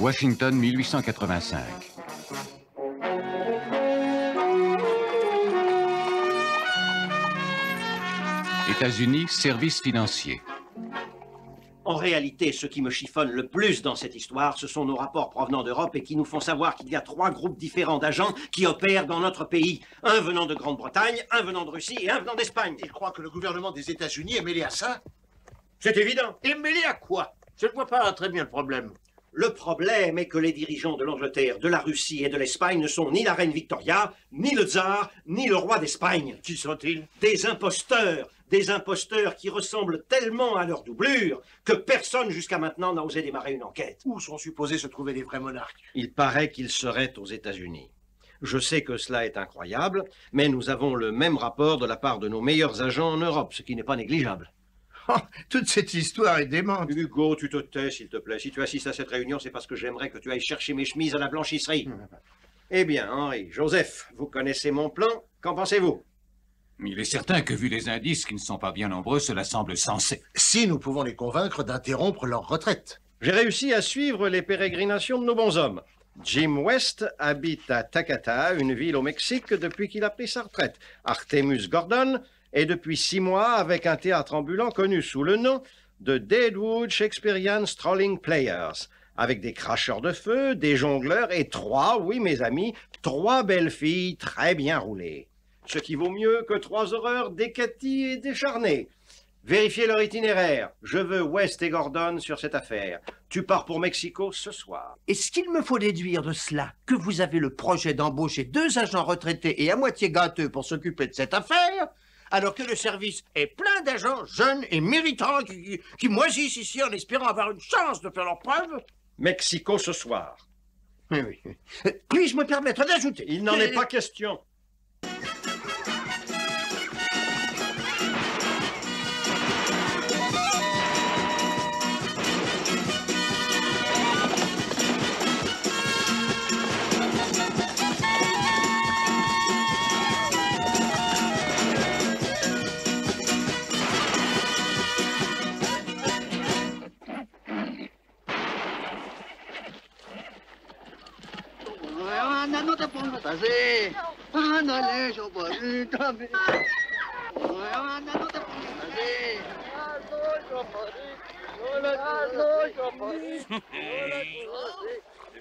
Washington, 1885. États-Unis, services financiers. En réalité, ce qui me chiffonne le plus dans cette histoire, ce sont nos rapports provenant d'Europe et qui nous font savoir qu'il y a 3 groupes différents d'agents qui opèrent dans notre pays. Un venant de Grande-Bretagne, un venant de Russie et un venant d'Espagne. Il croit que le gouvernement des États-Unis est mêlé à ça? C'est évident. Et mêlé à quoi? Je ne vois pas très bien le problème. Le problème est que les dirigeants de l'Angleterre, de la Russie et de l'Espagne ne sont ni la reine Victoria, ni le tsar, ni le roi d'Espagne. Qui sont-ils? Des imposteurs. Des imposteurs qui ressemblent tellement à leur doublure que personne jusqu'à maintenant n'a osé démarrer une enquête. Où sont supposés se trouver les vrais monarques? Il paraît qu'ils seraient aux États-Unis. Je sais que cela est incroyable, mais nous avons le même rapport de la part de nos meilleurs agents en Europe, ce qui n'est pas négligeable. Oh, toute cette histoire est démente. Hugo, tu te tais, s'il te plaît. Si tu assistes à cette réunion, c'est parce que j'aimerais que tu ailles chercher mes chemises à la blanchisserie. Eh bien, Henri, Joseph, vous connaissez mon plan. Qu'en pensez-vous? Il est certain que, vu les indices qui ne sont pas bien nombreux, cela semble sensé. Si nous pouvons les convaincre d'interrompre leur retraite. J'ai réussi à suivre les pérégrinations de nos bonshommes. Jim West habite à Tacata, une ville au Mexique, depuis qu'il a pris sa retraite. Artemus Gordon est depuis 6 mois avec un théâtre ambulant connu sous le nom de Deadwood Shakespearean Strolling Players, avec des cracheurs de feu, des jongleurs et 3, oui mes amis, 3 belles filles très bien roulées. Ce qui vaut mieux que 3 horreurs décaties et décharnées. Vérifiez leur itinéraire. Je veux West et Gordon sur cette affaire. Tu pars pour Mexico ce soir. Est-ce qu'il me faut déduire de cela que vous avez le projet d'embaucher 2 agents retraités et à moitié gâteux pour s'occuper de cette affaire, alors que le service est plein d'agents jeunes et méritants qui moisissent ici en espérant avoir une chance de faire leur preuve? Mexico ce soir. Oui. Puis-je me permettre d'ajouter? Il n'en est pas question.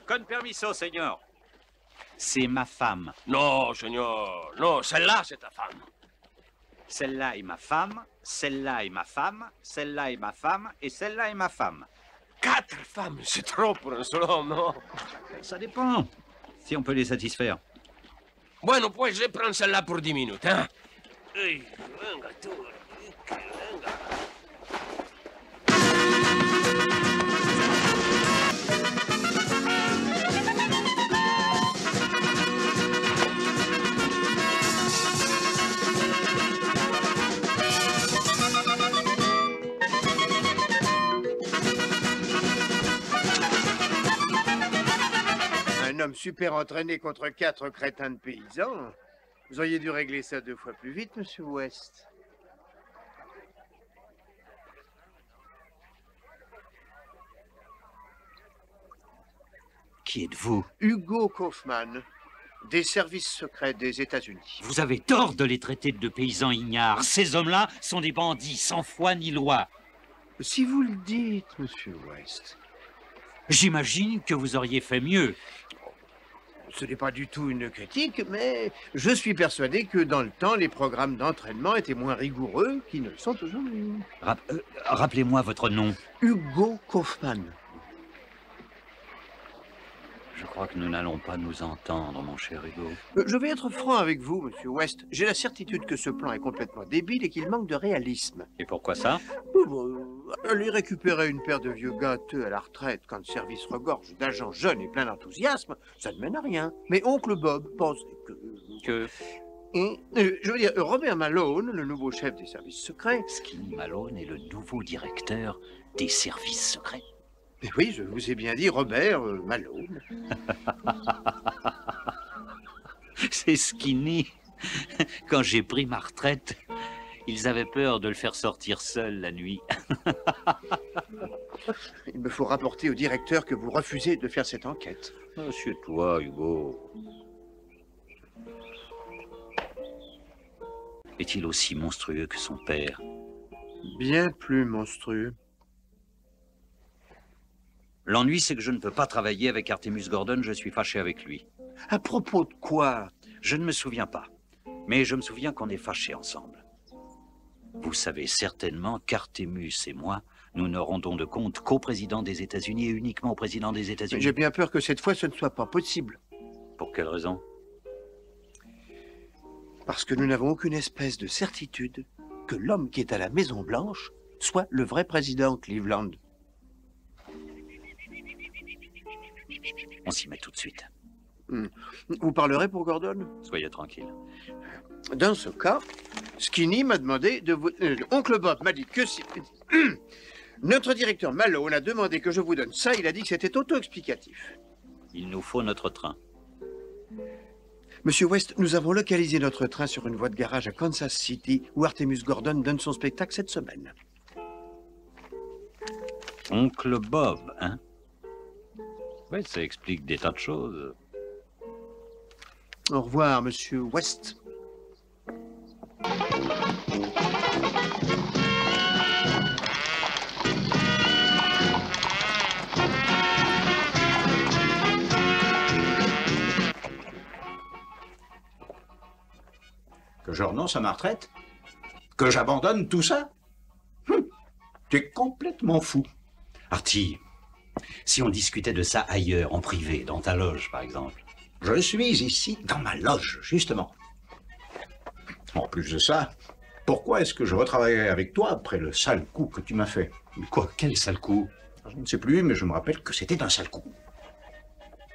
Con permiso, señor. C'est ma femme. Non, señor. Non, celle-là, c'est ta femme. Celle-là est ma femme, celle-là est ma femme, celle-là est ma femme et celle-là est ma femme. 4 femmes, c'est trop pour un seul homme, non? Ça dépend. Si on peut les satisfaire. Bueno, pues je prends celle-là pour 10 minutes, hein? Hey, venga, tú, venga. Un homme super entraîné contre 4 crétins de paysans. Vous auriez dû régler ça 2 fois plus vite, monsieur West. Qui êtes-vous? Hugo Kaufman, des services secrets des États-Unis. Vous avez tort de les traiter de paysans ignares. Ces hommes-là sont des bandits sans foi ni loi. Si vous le dites, monsieur West. J'imagine que vous auriez fait mieux. Ce n'est pas du tout une critique, mais je suis persuadé que dans le temps, les programmes d'entraînement étaient moins rigoureux qu'ils ne le sont aujourd'hui. Rappelez-moi votre nom. Hugo Kaufman. Je crois que nous n'allons pas nous entendre, mon cher Hugo. Je vais être franc avec vous, monsieur West. J'ai la certitude que ce plan est complètement débile et qu'il manque de réalisme. Et pourquoi ça? Aller récupérer une paire de vieux gâteux à la retraite quand le service regorge d'agents jeunes et plein d'enthousiasme, ça ne mène à rien. Mais oncle Bob pensait que... je veux dire, Robert Malone, le nouveau chef des services secrets... Skinny Malone est le nouveau directeur des services secrets. Mais oui, je vous ai bien dit Robert Malone. C'est Skinny. Quand j'ai pris ma retraite, Ils avaient peur de le faire sortir seul la nuit. Il me faut rapporter au directeur que vous refusez de faire cette enquête. Assieds-toi, Hugo. Est-il aussi monstrueux que son père? Bien plus monstrueux. L'ennui, c'est que je ne peux pas travailler avec Artemus Gordon, je suis fâché avec lui. À propos de quoi? Je ne me souviens pas, mais je me souviens qu'on est fâchés ensemble. Vous savez certainement qu'Artemus et moi, nous ne rendons de compte qu'au président des États-Unis et uniquement au président des États-Unis. J'ai bien peur que cette fois, ce ne soit pas possible. Pour quelle raison? Parce que nous n'avons aucune espèce de certitude que l'homme qui est à la Maison-Blanche soit le vrai président Cleveland. On s'y met tout de suite. Vous parlerez pour Gordon? Soyez tranquille. Dans ce cas, Skinny m'a demandé de vous... Oncle Bob m'a dit que si... Notre directeur Malone a demandé que je vous donne ça, il a dit que c'était auto-explicatif. Il nous faut notre train. Monsieur West, nous avons localisé notre train sur une voie de garage à Kansas City, où Artemus Gordon donne son spectacle cette semaine. Oncle Bob, hein? Oui, ça explique des tas de choses. Au revoir, Monsieur West. Que je renonce à ma retraite? Que j'abandonne tout ça? T'es complètement fou. Artie, si on discutait de ça ailleurs, en privé, dans ta loge, par exemple. Je suis ici dans ma loge, justement. En plus de ça, pourquoi est-ce que je retravaillerais avec toi après le sale coup que tu m'as fait? Mais quoi, quel sale coup? Je ne sais plus, mais je me rappelle que c'était un sale coup.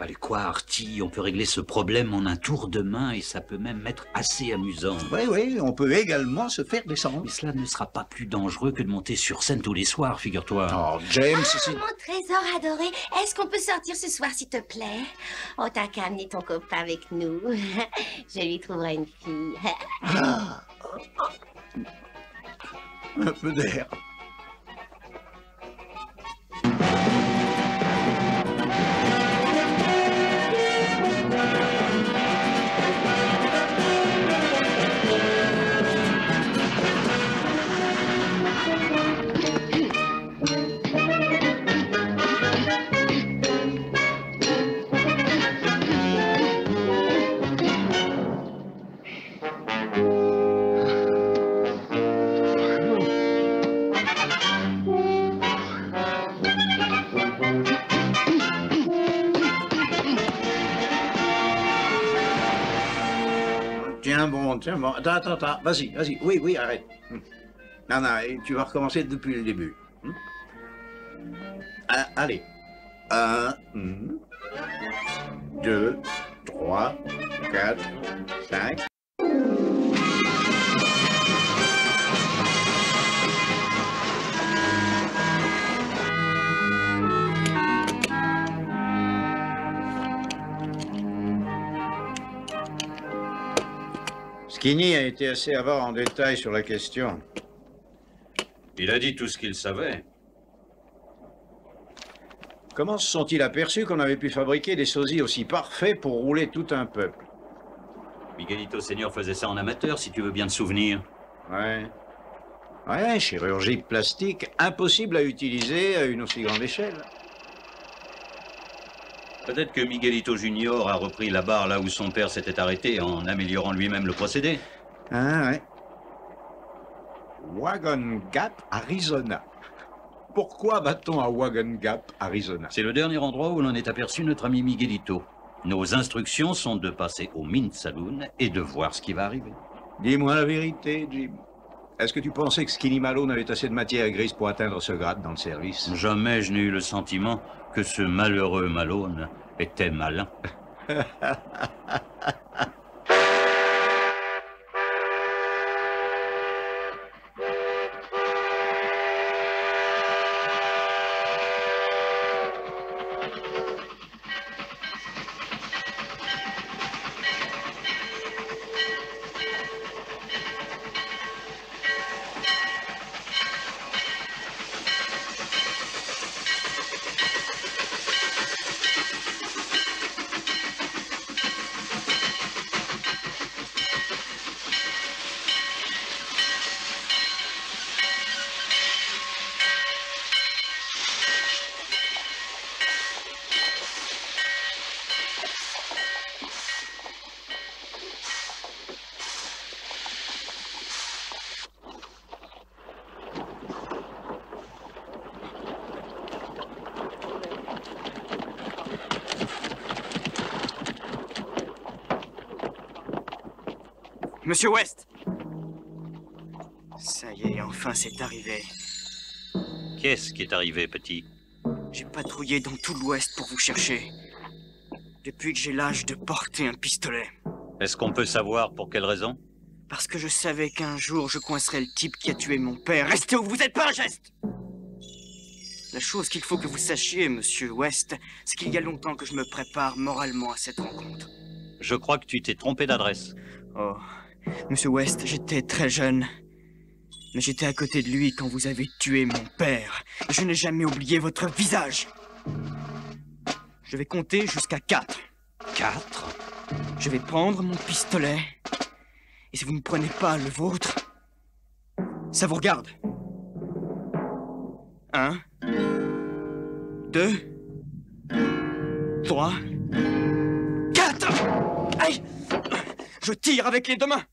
Allez quoi, Artie, on peut régler ce problème en un tour de main et ça peut même être assez amusant. Oui, on peut également se faire descendre. Mais cela ne sera pas plus dangereux que de monter sur scène tous les soirs, figure-toi. Oh, James, si... Mon trésor adoré, est-ce qu'on peut sortir ce soir, s'il te plaît? Oh, t'as qu'à amener ton copain avec nous. Je lui trouverai une fille. Un peu d'air. Tiens bon, attends, vas-y, oui, arrête. Non, et tu vas recommencer depuis le début. Allez. 1, 2, 3, 4, 5... Skinny a été assez avare en détail sur la question. Il a dit tout ce qu'il savait. Comment se sont-ils aperçus qu'on avait pu fabriquer des sosies aussi parfaits pour rouler tout un peuple? Miguelito Senior faisait ça en amateur, si tu veux bien te souvenir. Ouais, chirurgie plastique, impossible à utiliser à une aussi grande échelle. Peut-être que Miguelito Junior a repris la barre là où son père s'était arrêté en améliorant lui-même le procédé. Ah ouais. Wagon Gap, Arizona. Pourquoi va-t-on à Wagon Gap, Arizona? C'est le dernier endroit où l'on est aperçu notre ami Miguelito. Nos instructions sont de passer au Mint Saloon et de voir ce qui va arriver. Dis-moi la vérité, Jim. Est-ce que tu pensais que Skinny Malone avait assez de matière grise pour atteindre ce grade dans le service? Jamais je n'ai eu le sentiment que ce malheureux Malone était malin. Monsieur West! Ça y est, enfin c'est arrivé. Qu'est-ce qui est arrivé, petit? J'ai patrouillé dans tout l'Ouest pour vous chercher. Depuis que j'ai l'âge de porter un pistolet. Est-ce qu'on peut savoir pour quelle raison? Parce que je savais qu'un jour je coincerais le type qui a tué mon père. Restez où vous êtes, pas un geste! La chose qu'il faut que vous sachiez, monsieur West, c'est qu'il y a longtemps que je me prépare moralement à cette rencontre. Je crois que tu t'es trompé d'adresse. Oh, monsieur West, j'étais très jeune. Mais j'étais à côté de lui quand vous avez tué mon père. Et je n'ai jamais oublié votre visage. Je vais compter jusqu'à 4. 4? Je vais prendre mon pistolet. Et si vous ne prenez pas le vôtre, ça vous regarde. 1, 2, 3, 4! Aïe! Je tire avec les deux mains.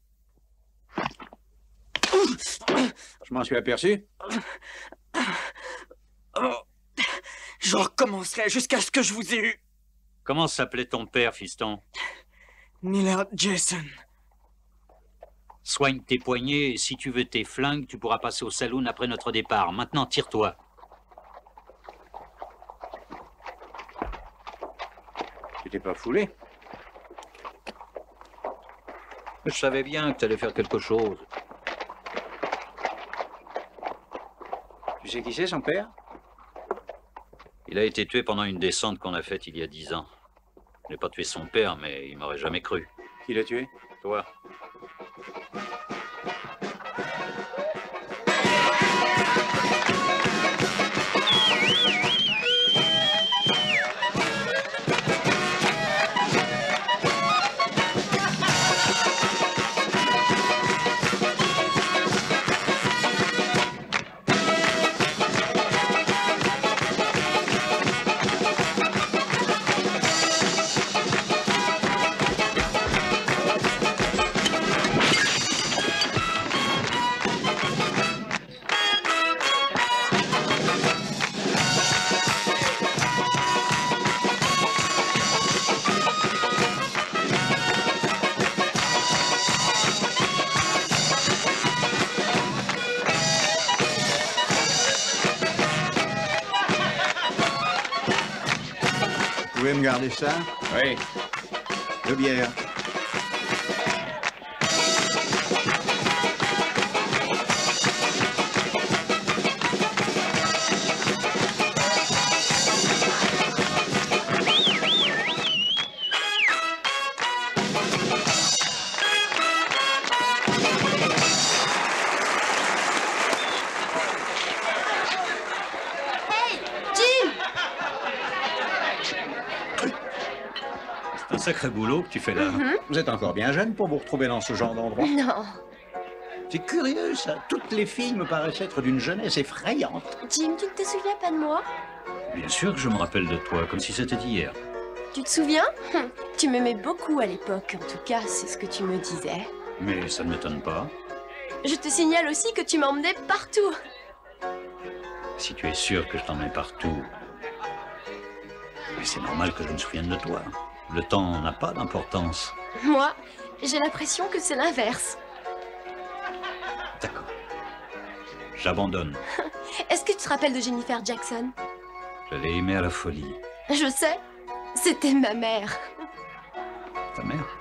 Je m'en suis aperçu. Oh. Je recommencerai jusqu'à ce que je vous ai eu. Comment s'appelait ton père, fiston? Millard Jason. Soigne tes poignets et si tu veux tes flingues, tu pourras passer au saloon après notre départ. Maintenant, tire-toi. Tu t'es pas foulé? Je savais bien que tu allais faire quelque chose. Tu sais qui c'est, son père? Il a été tué pendant une descente qu'on a faite il y a 10 ans. Je n'ai pas tué son père, mais il m'aurait jamais cru. Qui l'a tué? Toi. Vous pouvez me garder ça? Oui. De bière. C'est un sacré boulot que tu fais là. Vous êtes encore bien jeune pour vous retrouver dans ce genre d'endroit. Non. C'est curieux, ça. Toutes les filles me paraissent être d'une jeunesse effrayante. Jim, tu ne te souviens pas de moi? Bien sûr que je me rappelle de toi, comme si c'était hier. Tu te souviens? Tu m'aimais beaucoup à l'époque, en tout cas, c'est ce que tu me disais. Mais ça ne m'étonne pas. Je te signale aussi que tu m'emmenais partout. Si tu es sûr que je t'emmène partout. Mais c'est normal que je me souvienne de toi. Le temps n'a pas d'importance. Moi, j'ai l'impression que c'est l'inverse. D'accord. J'abandonne. Est-ce que tu te rappelles de Jennifer Jackson? Je l'ai aimée à la folie. Je sais. C'était ma mère. Ta mère?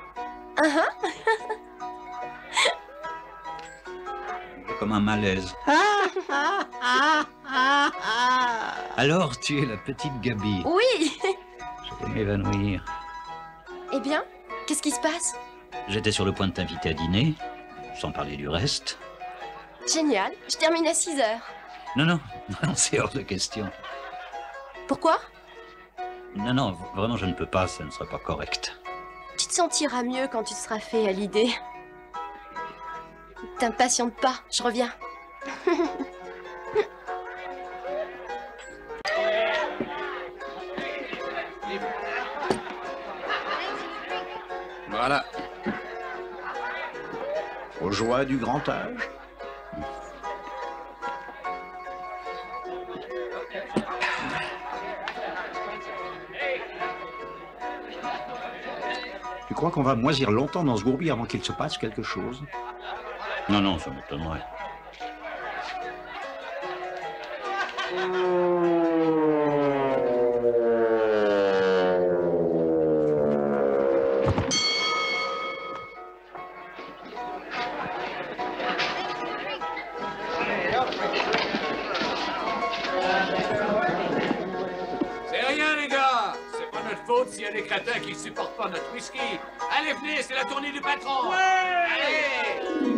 J'ai comme un malaise. Alors, tu es la petite Gaby. Oui. Je vais m'évanouir. Eh bien, qu'est-ce qui se passe? J'étais sur le point de t'inviter à dîner, sans parler du reste. Génial. Je termine à 6 heures. Non, non, non, c'est hors de question. Pourquoi? Non, non, vraiment, je ne peux pas, ça ne serait pas correct. Tu te sentiras mieux quand tu te seras fait à l'idée. T'impatiente pas, je reviens. Voilà. Aux joies du grand âge. Tu Tu crois qu'on va moisir longtemps dans ce bourbier avant qu'il se passe quelque chose? Non, non, ça m'étonnerait. C'est rien, les gars. C'est pas notre faute s'il y a des crétins qui supportent pas notre whisky. Allez, venez, c'est la tournée du patron. Allez!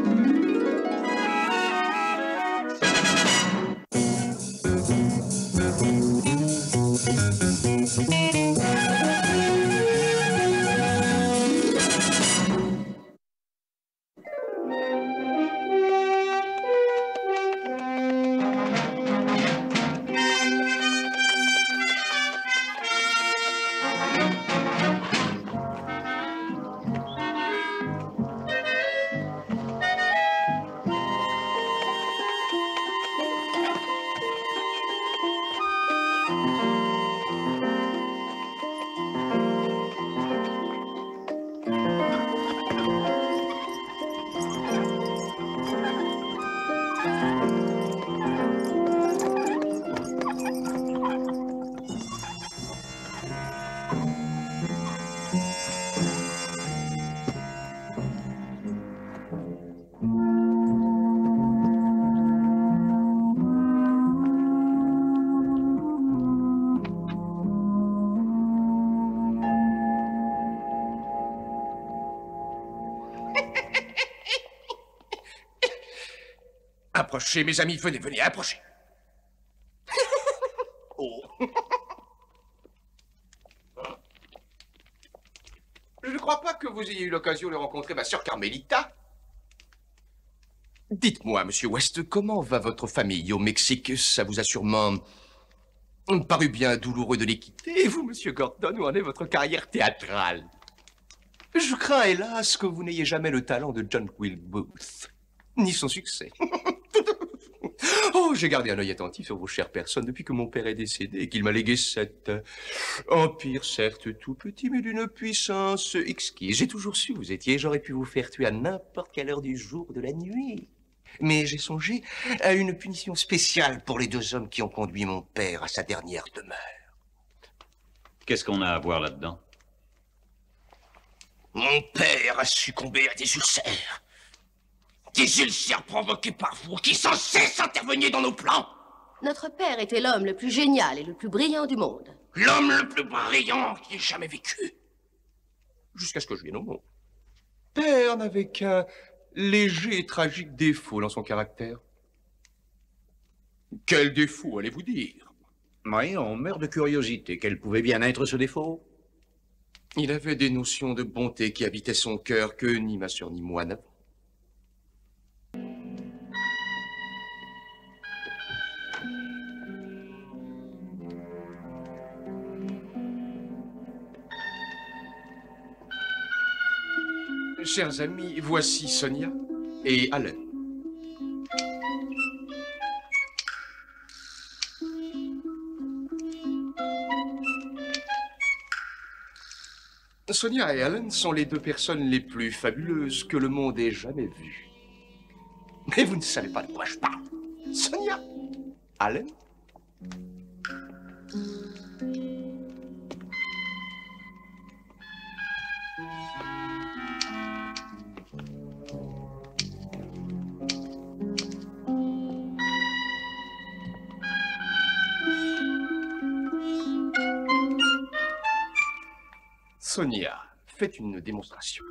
Approchez, mes amis, venez, venez, approchez. Oh. Je ne crois pas que vous ayez eu l'occasion de rencontrer ma sœur Carmelita. Dites-moi, monsieur West, comment va votre famille au Mexique? Ça vous a sûrement paru bien douloureux de les quitter. Et vous, monsieur Gordon, où en est votre carrière théâtrale? Je crains, hélas, que vous n'ayez jamais le talent de John Wilbur, ni son succès. Oh, j'ai gardé un œil attentif sur vos chères personnes depuis que mon père est décédé et qu'il m'a légué cet empire, certes tout petit, mais d'une puissance exquise. J'ai toujours su où vous étiez, j'aurais pu vous faire tuer à n'importe quelle heure du jour ou de la nuit. Mais j'ai songé à une punition spéciale pour les deux hommes qui ont conduit mon père à sa dernière demeure. Qu'est-ce qu'on a à voir là-dedans? Mon père a succombé à des ulcères. Des ulcères provoqués par vous, qui sans cesse interveniez dans nos plans. Notre père était l'homme le plus génial et le plus brillant du monde. L'homme le plus brillant qui ait jamais vécu. Jusqu'à ce que je vienne au monde. Père n'avait qu'un léger et tragique défaut dans son caractère. Quel défaut, allez-vous dire? Oui, on meurt de curiosité. Quel pouvait bien être ce défaut? Il avait des notions de bonté qui habitaient son cœur que ni ma sœur ni moi n'avons. Chers amis, voici Sonia et Alan. Sonia et Alan sont les deux personnes les plus fabuleuses que le monde ait jamais vues. Mais vous ne savez pas de quoi je parle. Sonia, Alan. Sonia, faites une démonstration.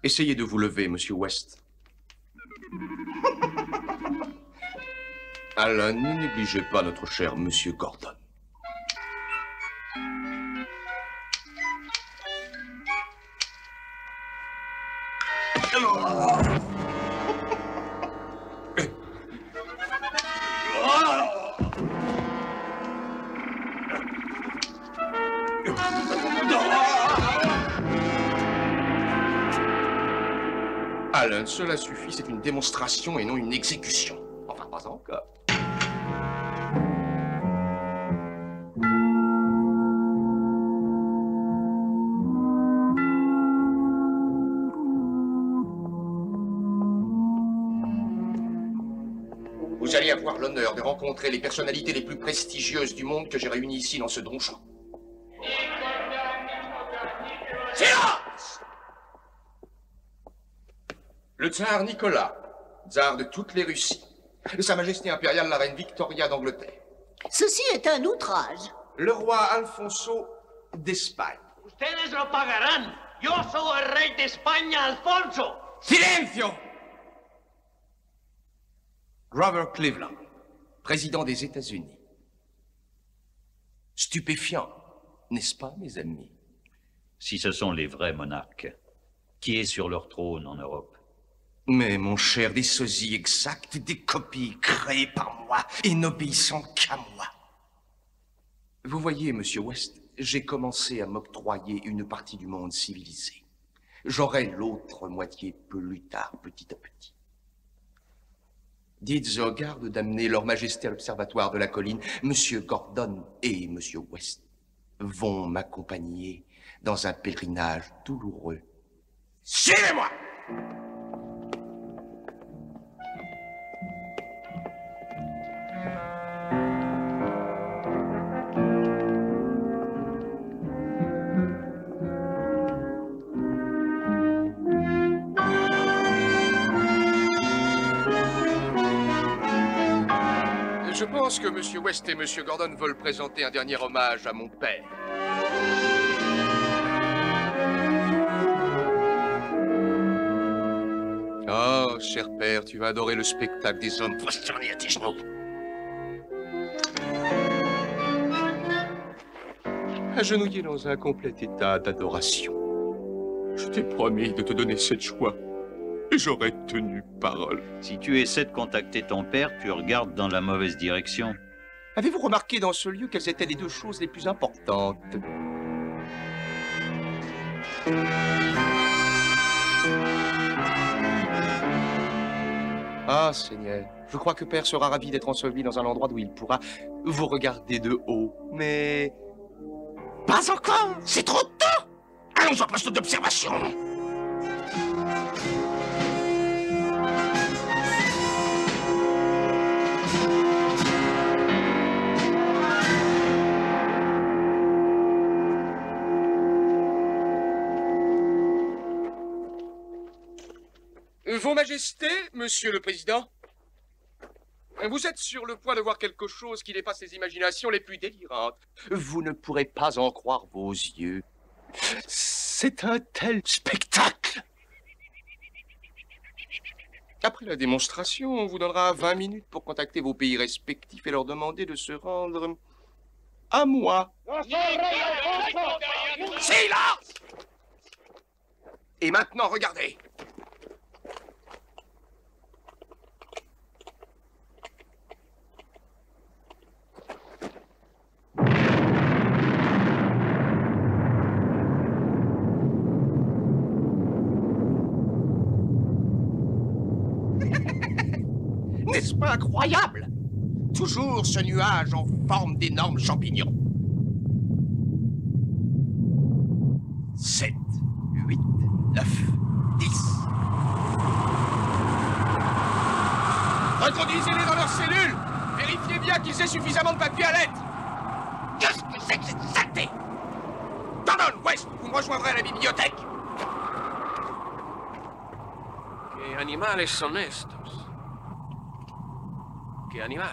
Essayez de vous lever, monsieur West. Alan, ne négligez pas notre cher monsieur Gordon. Alan, cela suffit, c'est une démonstration et non une exécution. Enfin, pas encore. Vous allez avoir l'honneur de rencontrer les personnalités les plus prestigieuses du monde que j'ai réunies ici dans ce donjon. Silence! Le tsar Nicolas, tsar de toutes les Russies. Sa Majesté impériale, la reine Victoria d'Angleterre. Ceci est un outrage. Le roi Alfonso d'Espagne. Ustedes lo pagarán. Yo soy el rey de España, Alfonso. Silencio! Grover Cleveland, président des États-Unis. Stupéfiant, n'est-ce pas, mes amis? Si ce sont les vrais monarques, qui est sur leur trône en Europe? Mais, mon cher, des sosies exactes, des copies créées par moi et n'obéissant qu'à moi. Vous voyez, monsieur West, j'ai commencé à m'octroyer une partie du monde civilisé. J'aurai l'autre moitié plus tard, petit à petit. Dites aux gardes d'amener leur majesté à l'observatoire de la colline. Monsieur Gordon et monsieur West vont m'accompagner dans un pèlerinage douloureux. Suivez-moi! Je pense que M. West et M. Gordon veulent présenter un dernier hommage à mon père. Oh, cher père, tu vas adorer le spectacle des hommes prosternés à tes genoux. Agenouillé dans un complet état d'adoration. Je t'ai promis de te donner cette joie. Et j'aurais tenu parole. Si tu essaies de contacter ton père, tu regardes dans la mauvaise direction. Avez-vous remarqué dans ce lieu quelles étaient les deux choses les plus importantes? Ah, Seigneur, je crois que Père sera ravi d'être enseveli dans un endroit où il pourra vous regarder de haut. Mais... Pas encore! C'est trop tôt! Allons au poste d'observation! Vos Majestés, Monsieur le Président, vous êtes sur le point de voir quelque chose qui dépasse les imaginations les plus délirantes. Vous ne pourrez pas en croire vos yeux. C'est un tel spectacle. Après la démonstration, on vous donnera 20 minutes pour contacter vos pays respectifs et leur demander de se rendre à moi. Silence! Et maintenant, regardez. N'est-ce pas incroyable? Toujours ce nuage en forme d'énormes champignons. 7, 8, 9, 10. Reconduisez-les dans leurs cellules. Vérifiez bien qu'ils aient suffisamment de papier à lettres. Qu'est-ce que c'est que cette saleté? Gordon, West, vous me rejoindrez à la bibliothèque. Que animales son estos? Que animales?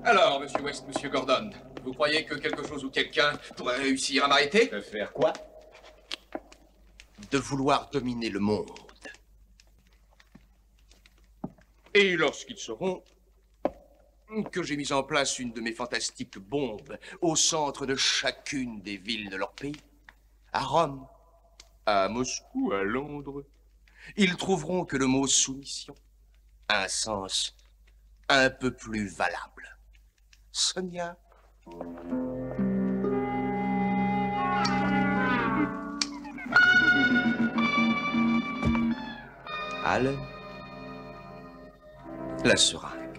Alors, Monsieur West, Monsieur Gordon, vous croyez que quelque chose ou quelqu'un pourrait réussir à m'arrêter? De faire quoi? De vouloir dominer le monde. Et lorsqu'ils sauront que j'ai mis en place une de mes fantastiques bombes au centre de chacune des villes de leur pays, à Rome, à Moscou, à Londres, ils trouveront que le mot soumission a un sens un peu plus valable. Sonia. Allen, la seringue.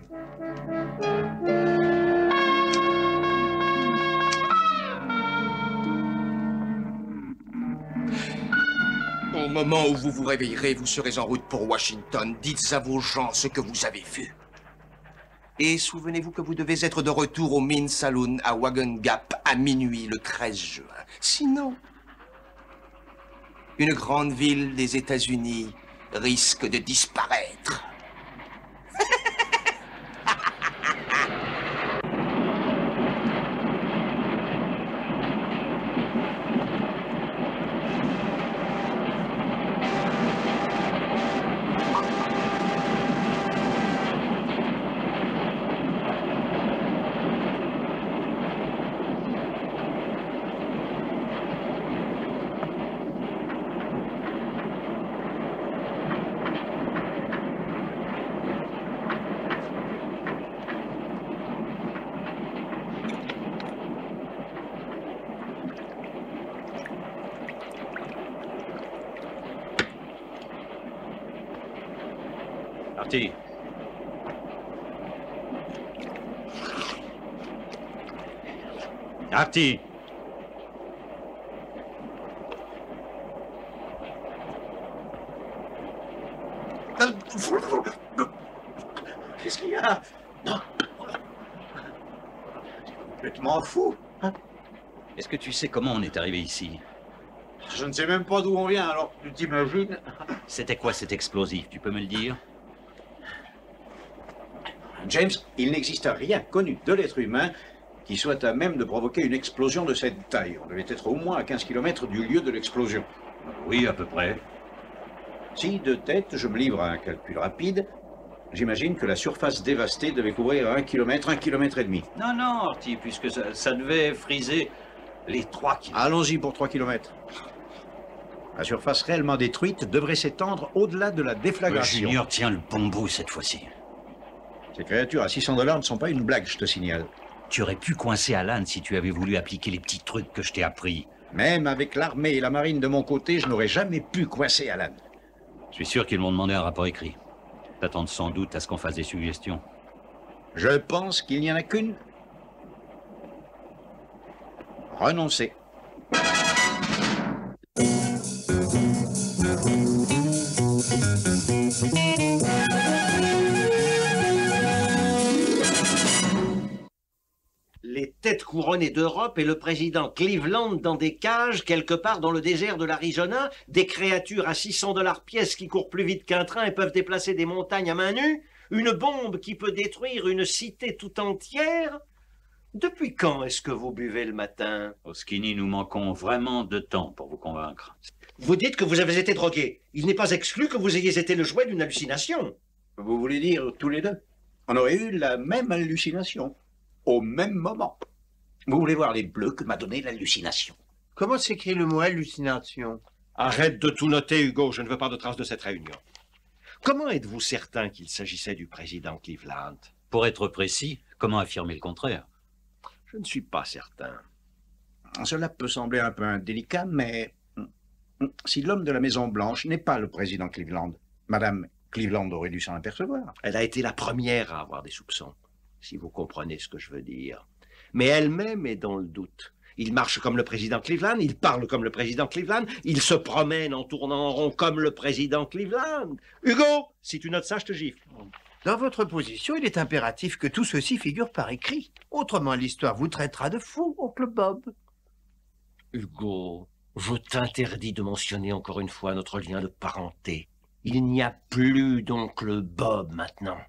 Au moment où vous vous réveillerez, vous serez en route pour Washington. Dites à vos gens ce que vous avez vu. Et souvenez-vous que vous devez être de retour au Mint Saloon à Wagon Gap à minuit le 13 juin. Sinon, une grande ville des États-Unis risque de disparaître. Artie. Artie. Qu'est-ce qu'il y a? Complètement fou. Hein? Est-ce que tu sais comment on est arrivé ici? Je ne sais même pas d'où on vient, alors tu t'imagines? C'était quoi cet explosif? Tu peux me le dire? James, il n'existe rien connu de l'être humain qui soit à même de provoquer une explosion de cette taille. On devait être au moins à 15 km du lieu de l'explosion. Oui, à peu près. Si, de tête, je me livre à un calcul rapide, j'imagine que la surface dévastée devait couvrir 1 km, 1 km et demi. Non, non, Artie, puisque ça devait friser les 3 km. Allons-y pour 3 km. La surface réellement détruite devrait s'étendre au-delà de la déflagration. Le Junior tient le bon bout cette fois-ci. Ces créatures à $600 ne sont pas une blague, je te signale. Tu aurais pu coincer Alan si tu avais voulu appliquer les petits trucs que je t'ai appris. Même avec l'armée et la marine de mon côté, je n'aurais jamais pu coincer Alan. Je suis sûr qu'ils m'ont demandé un rapport écrit. T'attends sans doute à ce qu'on fasse des suggestions. Je pense qu'il n'y en a qu'une. Renoncer. Les têtes couronnées d'Europe et le président Cleveland dans des cages quelque part dans le désert de l'Arizona, des créatures à $600 pièce qui courent plus vite qu'un train et peuvent déplacer des montagnes à main nue, une bombe qui peut détruire une cité tout entière. Depuis quand est-ce que vous buvez le matin? Au Skinny, nous manquons vraiment de temps pour vous convaincre. Vous dites que vous avez été drogué. Il n'est pas exclu que vous ayez été le jouet d'une hallucination. Vous voulez dire tous les deux? On aurait eu la même hallucination. Au même moment. Vous voulez voir les bleus que m'a donné l'hallucination? Comment s'écrit le mot hallucination? Arrête de tout noter, Hugo. Je ne veux pas de traces de cette réunion. Comment êtes-vous certain qu'il s'agissait du président Cleveland? Pour être précis, comment affirmer le contraire? Je ne suis pas certain. Cela peut sembler un peu indélicat, mais si l'homme de la Maison-Blanche n'est pas le président Cleveland, Madame Cleveland aurait dû s'en apercevoir. Elle a été la première à avoir des soupçons, si vous comprenez ce que je veux dire. Mais elle-même est dans le doute. Il marche comme le président Cleveland, il parle comme le président Cleveland, il se promène en tournant en rond comme le président Cleveland. Hugo, si tu notes ça, je te gifle. Dans votre position, il est impératif que tout ceci figure par écrit. Autrement, l'histoire vous traitera de fou, oncle Bob. Hugo, je t'interdis de mentionner encore une fois notre lien de parenté. Il n'y a plus d'oncle Bob maintenant.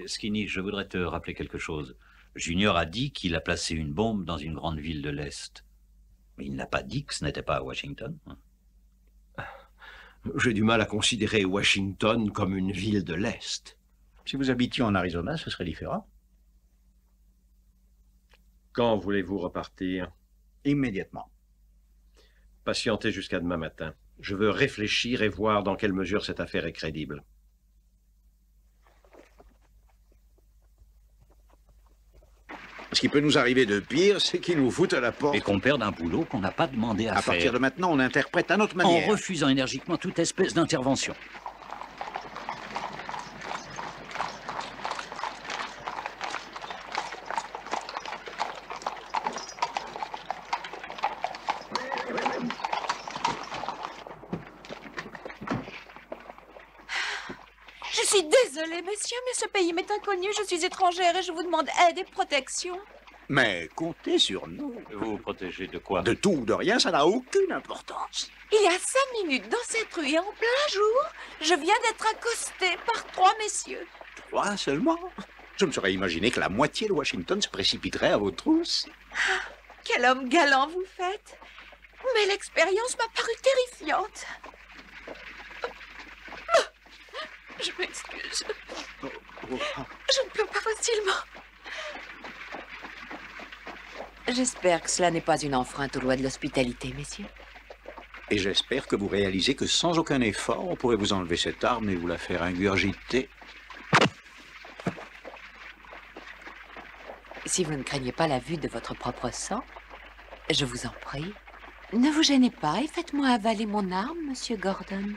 Skinny, je voudrais te rappeler quelque chose. Junior a dit qu'il a placé une bombe dans une grande ville de l'Est. Mais il n'a pas dit que ce n'était pas à Washington. J'ai du mal à considérer Washington comme une ville de l'Est. Si vous habitiez en Arizona, ce serait différent. Quand voulez-vous repartir? Immédiatement. Patientez jusqu'à demain matin. Je veux réfléchir et voir dans quelle mesure cette affaire est crédible. Ce qui peut nous arriver de pire, c'est qu'ils nous foutent à la porte. Et qu'on perde un boulot qu'on n'a pas demandé à faire. À partir de maintenant, on interprète à notre manière. En refusant énergiquement toute espèce d'intervention. suis désolée, messieurs, mais ce pays m'est inconnu. Je suis étrangère et je vous demande aide et protection. Mais comptez sur nous. Vous protégez de quoi? De tout ou de rien, ça n'a aucune importance. Il y a 5 minutes, dans cette rue et en plein jour, je viens d'être accostée par 3 messieurs. 3 seulement? Je me serais imaginé que la moitié de Washington se précipiterait à vos trousses. Ah, quel homme galant vous faites. Mais l'expérience m'a paru terrifiante. Je m'excuse. Je ne pleure pas facilement. J'espère que cela n'est pas une enfreinte aux lois de l'hospitalité, messieurs. Et j'espère que vous réalisez que sans aucun effort, on pourrait vous enlever cette arme et vous la faire ingurgiter. Si vous ne craignez pas la vue de votre propre sang, je vous en prie, ne vous gênez pas et faites-moi avaler mon arme, monsieur Gordon.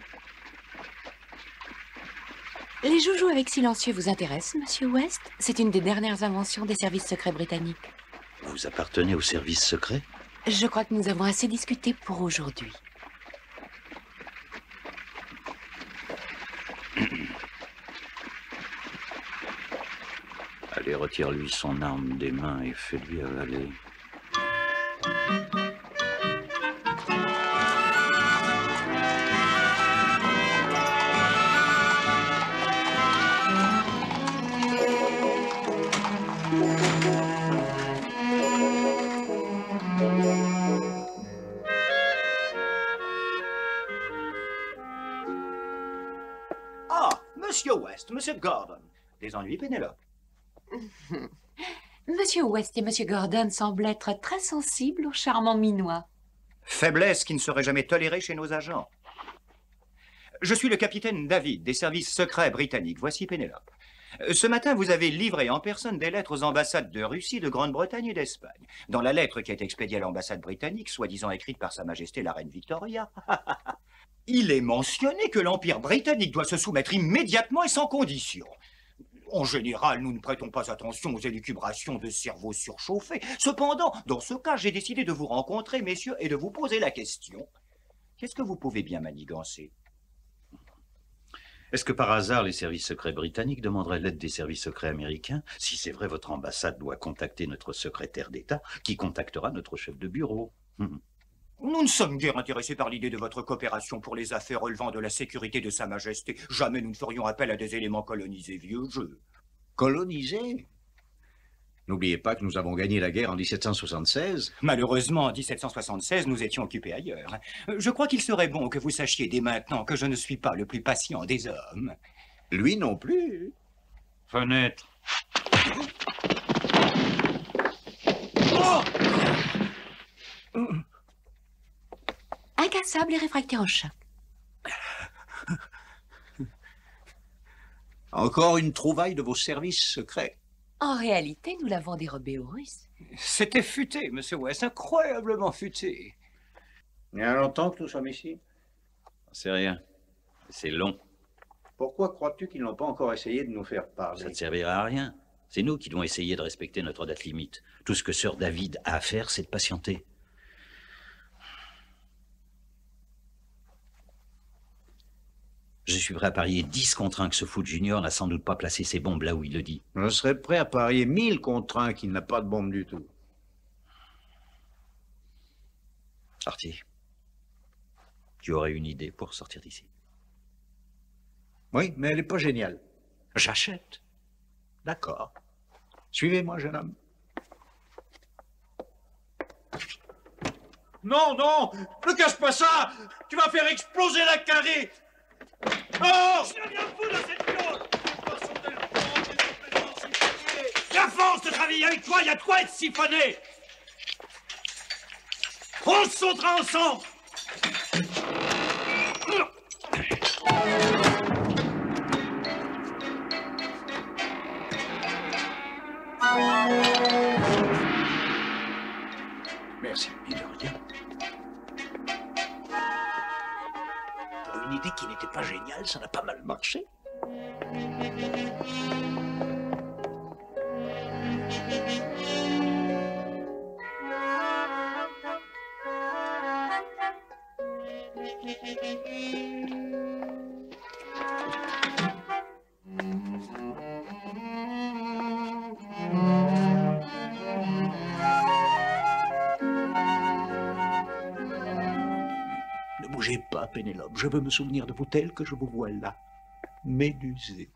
Les joujoux avec silencieux vous intéressent, monsieur West? C'est une des dernières inventions des services secrets britanniques. Vous appartenez au service secret? Je crois que nous avons assez discuté pour aujourd'hui. Allez, retire-lui son arme des mains et fais-lui avaler. Ah, Monsieur West, Monsieur Gordon. Des ennuis, Pénélope? Monsieur West et monsieur Gordon semblent être très sensibles au charmant minois. Faiblesse qui ne serait jamais tolérée chez nos agents. Je suis le capitaine David, des services secrets britanniques. Voici Pénélope. Ce matin, vous avez livré en personne des lettres aux ambassades de Russie, de Grande-Bretagne et d'Espagne. Dans la lettre qui est expédiée à l'ambassade britannique, soi-disant écrite par Sa Majesté la Reine Victoria, il est mentionné que l'Empire britannique doit se soumettre immédiatement et sans condition. En général, nous ne prêtons pas attention aux élucubrations de cerveaux surchauffés. Cependant, dans ce cas, j'ai décidé de vous rencontrer, messieurs, et de vous poser la question. Qu'est-ce que vous pouvez bien manigancer? Est-ce que par hasard les services secrets britanniques demanderaient l'aide des services secrets américains? Si c'est vrai, votre ambassade doit contacter notre secrétaire d'État, qui contactera notre chef de bureau. Nous ne sommes guère intéressés par l'idée de votre coopération pour les affaires relevant de la sécurité de Sa Majesté. Jamais nous ne ferions appel à des éléments colonisés vieux jeu. Colonisés? N'oubliez pas que nous avons gagné la guerre en 1776. Malheureusement, en 1776, nous étions occupés ailleurs. Je crois qu'il serait bon que vous sachiez dès maintenant que je ne suis pas le plus patient des hommes. Lui non plus. Fenêtre. Oh! Incassable et réfractaire au choc. Encore une trouvaille de vos services secrets. En réalité, nous l'avons dérobé aux Russes. C'était futé, Monsieur West, incroyablement futé. Il y a longtemps que nous sommes ici? C'est rien. C'est long. Pourquoi crois-tu qu'ils n'ont pas encore essayé de nous faire parler? Ça ne servira à rien. C'est nous qui devons essayer de respecter notre date limite. Tout ce que Sir David a à faire, c'est de patienter. Je suis prêt à parier 10 contre 1 que ce fou de Junior n'a sans doute pas placé ses bombes là où il le dit. Je serais prêt à parier 1000 contre 1 qu'il n'a pas de bombe du tout. Artie, tu aurais une idée pour sortir d'ici? Oui, mais elle n'est pas géniale. J'achète. D'accord. Suivez-moi, jeune homme. Non, non! Ne cache pas ça! Tu vas faire exploser la carrée! Oh! Je n'ai rien foutre de cette chose! La force de travailler avec toi, il y a de quoi être siphonné! On se sautera ensemble! Merci, de rien. Pour une idée qui n'était pas géniale, ça n'a pas mal marché. bougez pas, Pénélope. Je veux me souvenir de vous tel que je vous vois là, médusé.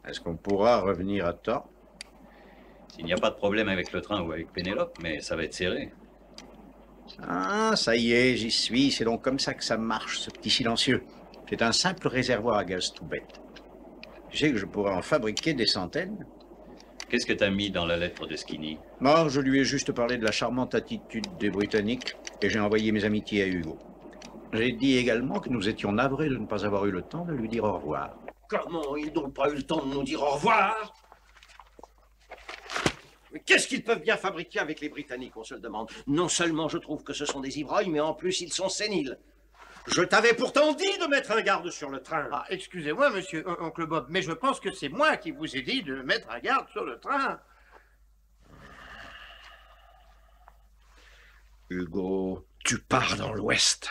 Est-ce qu'on pourra revenir à temps? S'il n'y a pas de problème avec le train ou avec Pénélope, mais ça va être serré. Ah, ça y est, j'y suis. C'est donc comme ça que ça marche, ce petit silencieux. C'est un simple réservoir à gaz tout bête. Tu sais que je pourrais en fabriquer des centaines? Qu'est-ce que t'as mis dans la lettre de Skinny? Non, je lui ai juste parlé de la charmante attitude des Britanniques et j'ai envoyé mes amitiés à Hugo. J'ai dit également que nous étions navrés de ne pas avoir eu le temps de lui dire au revoir. Comment ils n'ont pas eu le temps de nous dire au revoir? Mais qu'est-ce qu'ils peuvent bien fabriquer avec les Britanniques, on se le demande. Non seulement je trouve que ce sont des ivrognes, mais en plus ils sont séniles. Je t'avais pourtant dit de mettre un garde sur le train. Ah, excusez-moi, monsieur, oncle Bob, mais je pense que c'est moi qui vous ai dit de mettre un garde sur le train. Hugo, tu pars dans l'Ouest.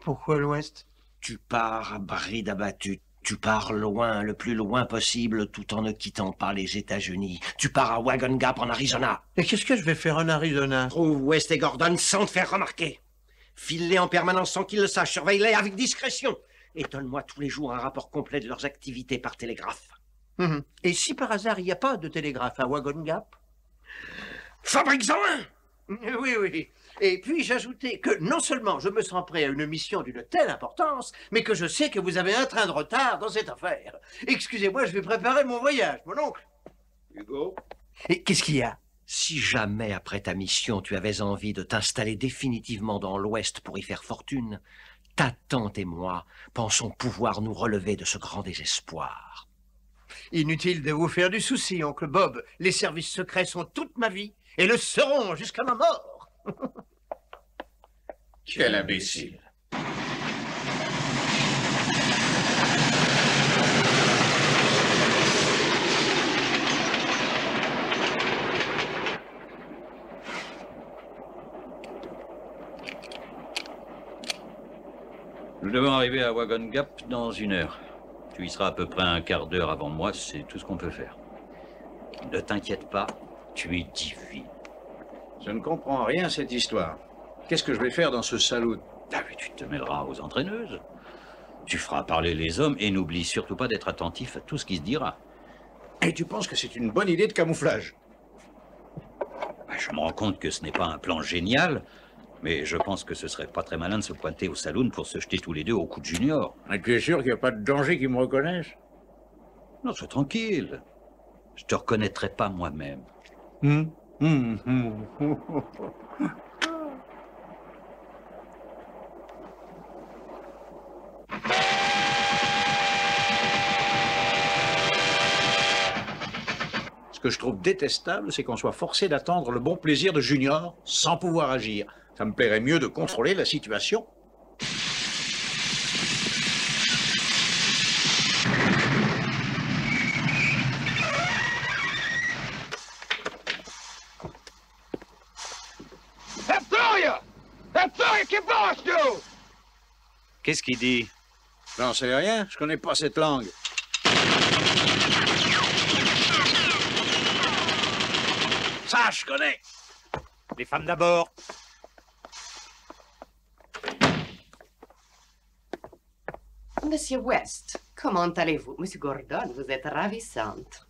Pourquoi l'Ouest? Tu pars à bride abattue. Tu pars loin, le plus loin possible, tout en ne quittant pas les États-Unis. Tu pars à Wagon Gap en Arizona. Et qu'est-ce que je vais faire en Arizona? Trouve West et Gordon sans te faire remarquer. File-les en permanence sans qu'ils le sachent. Surveille-les avec discrétion. Et donne-moi tous les jours un rapport complet de leurs activités par télégraphe. Et si par hasard il n'y a pas de télégraphe à Wagon Gap? Fabrique-en un! Oui, oui. Et puis j'ajoutais que non seulement je me sens prêt à une mission d'une telle importance, mais que je sais que vous avez un train de retard dans cette affaire. Excusez-moi, je vais préparer mon voyage, mon oncle. Hugo? Et qu'est-ce qu'il y a? Si jamais, après ta mission, tu avais envie de t'installer définitivement dans l'Ouest pour y faire fortune, ta tante et moi pensons pouvoir nous relever de ce grand désespoir. Inutile de vous faire du souci, oncle Bob. Les services secrets sont toute ma vie et le seront jusqu'à ma mort. Quel imbécile. Nous devons arriver à Wagon Gap dans 1 heure. Tu y seras à peu près un quart d'heure avant moi, c'est tout ce qu'on peut faire. Ne t'inquiète pas, tu es divine. Je ne comprends rien à cette histoire. Qu'est-ce que je vais faire dans ce saloon? Ah oui, tu te mêleras aux entraîneuses. Tu feras parler les hommes et n'oublie surtout pas d'être attentif à tout ce qui se dira. Et tu penses que c'est une bonne idée de camouflage? Je me rends compte que ce n'est pas un plan génial, mais je pense que ce serait pas très malin de se pointer au saloon pour se jeter tous les deux au cou de Junior. Et tu es sûr qu'il n'y a pas de danger qu'ils me reconnaissent? Non, sois tranquille. Je te reconnaîtrai pas moi-même. Ce que je trouve détestable, c'est qu'on soit forcé d'attendre le bon plaisir de Junior sans pouvoir agir. Ça me plairait mieux de contrôler la situation. Qu'est-ce qu'il dit? J'en sais rien, je connais pas cette langue. Ça, je connais. Les femmes d'abord. Monsieur West, comment allez-vous? Monsieur Gordon, vous êtes ravissante.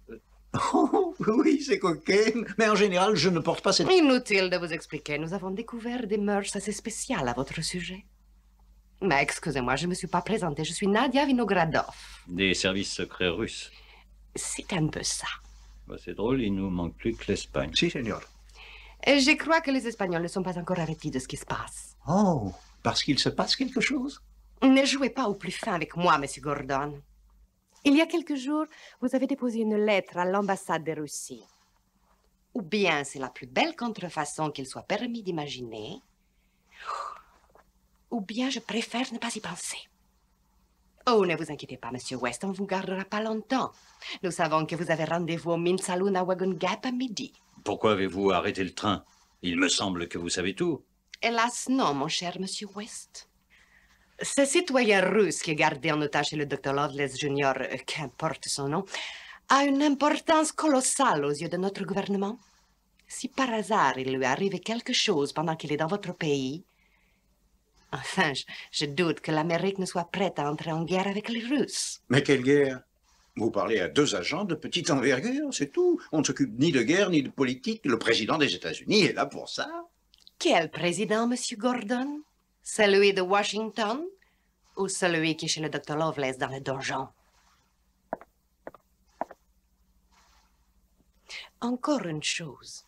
Oh, oui, c'est coquin, mais en général, je ne porte pas cette... Inutile de vous expliquer, nous avons découvert des mœurs assez spéciales à votre sujet. Mais excusez-moi, je ne me suis pas présentée, je suis Nadia Vinogradov. Des services secrets russes. C'est un peu ça. Bah, c'est drôle, il nous manque plus que l'Espagne. Si, señor. Et je crois que les Espagnols ne sont pas encore avertis de ce qui se passe. Oh, parce qu'il se passe quelque chose? Ne jouez pas au plus fin avec moi, monsieur Gordon. Il y a quelques jours, vous avez déposé une lettre à l'ambassade de Russie. Ou bien c'est la plus belle contrefaçon qu'il soit permis d'imaginer, ou bien je préfère ne pas y penser. Oh, ne vous inquiétez pas, Monsieur West, on ne vous gardera pas longtemps. Nous savons que vous avez rendez-vous au Mint Saloon à Wagon Gap à midi. Pourquoi avez-vous arrêté le train? Il me semble que vous savez tout. Hélas, non, mon cher Monsieur West. Ce citoyen russe qui est gardé en otage chez le Dr. Lovelace Jr., qu'importe son nom, a une importance colossale aux yeux de notre gouvernement. Si par hasard il lui arrive quelque chose pendant qu'il est dans votre pays, enfin, je doute que l'Amérique ne soit prête à entrer en guerre avec les Russes. Mais quelle guerre? Vous parlez à deux agents de petite envergure, c'est tout. On ne s'occupe ni de guerre ni de politique. Le président des États-Unis est là pour ça. Quel président, Monsieur Gordon? Celui de Washington ou celui qui est chez le Dr. Lovelace dans le donjon? Encore une chose.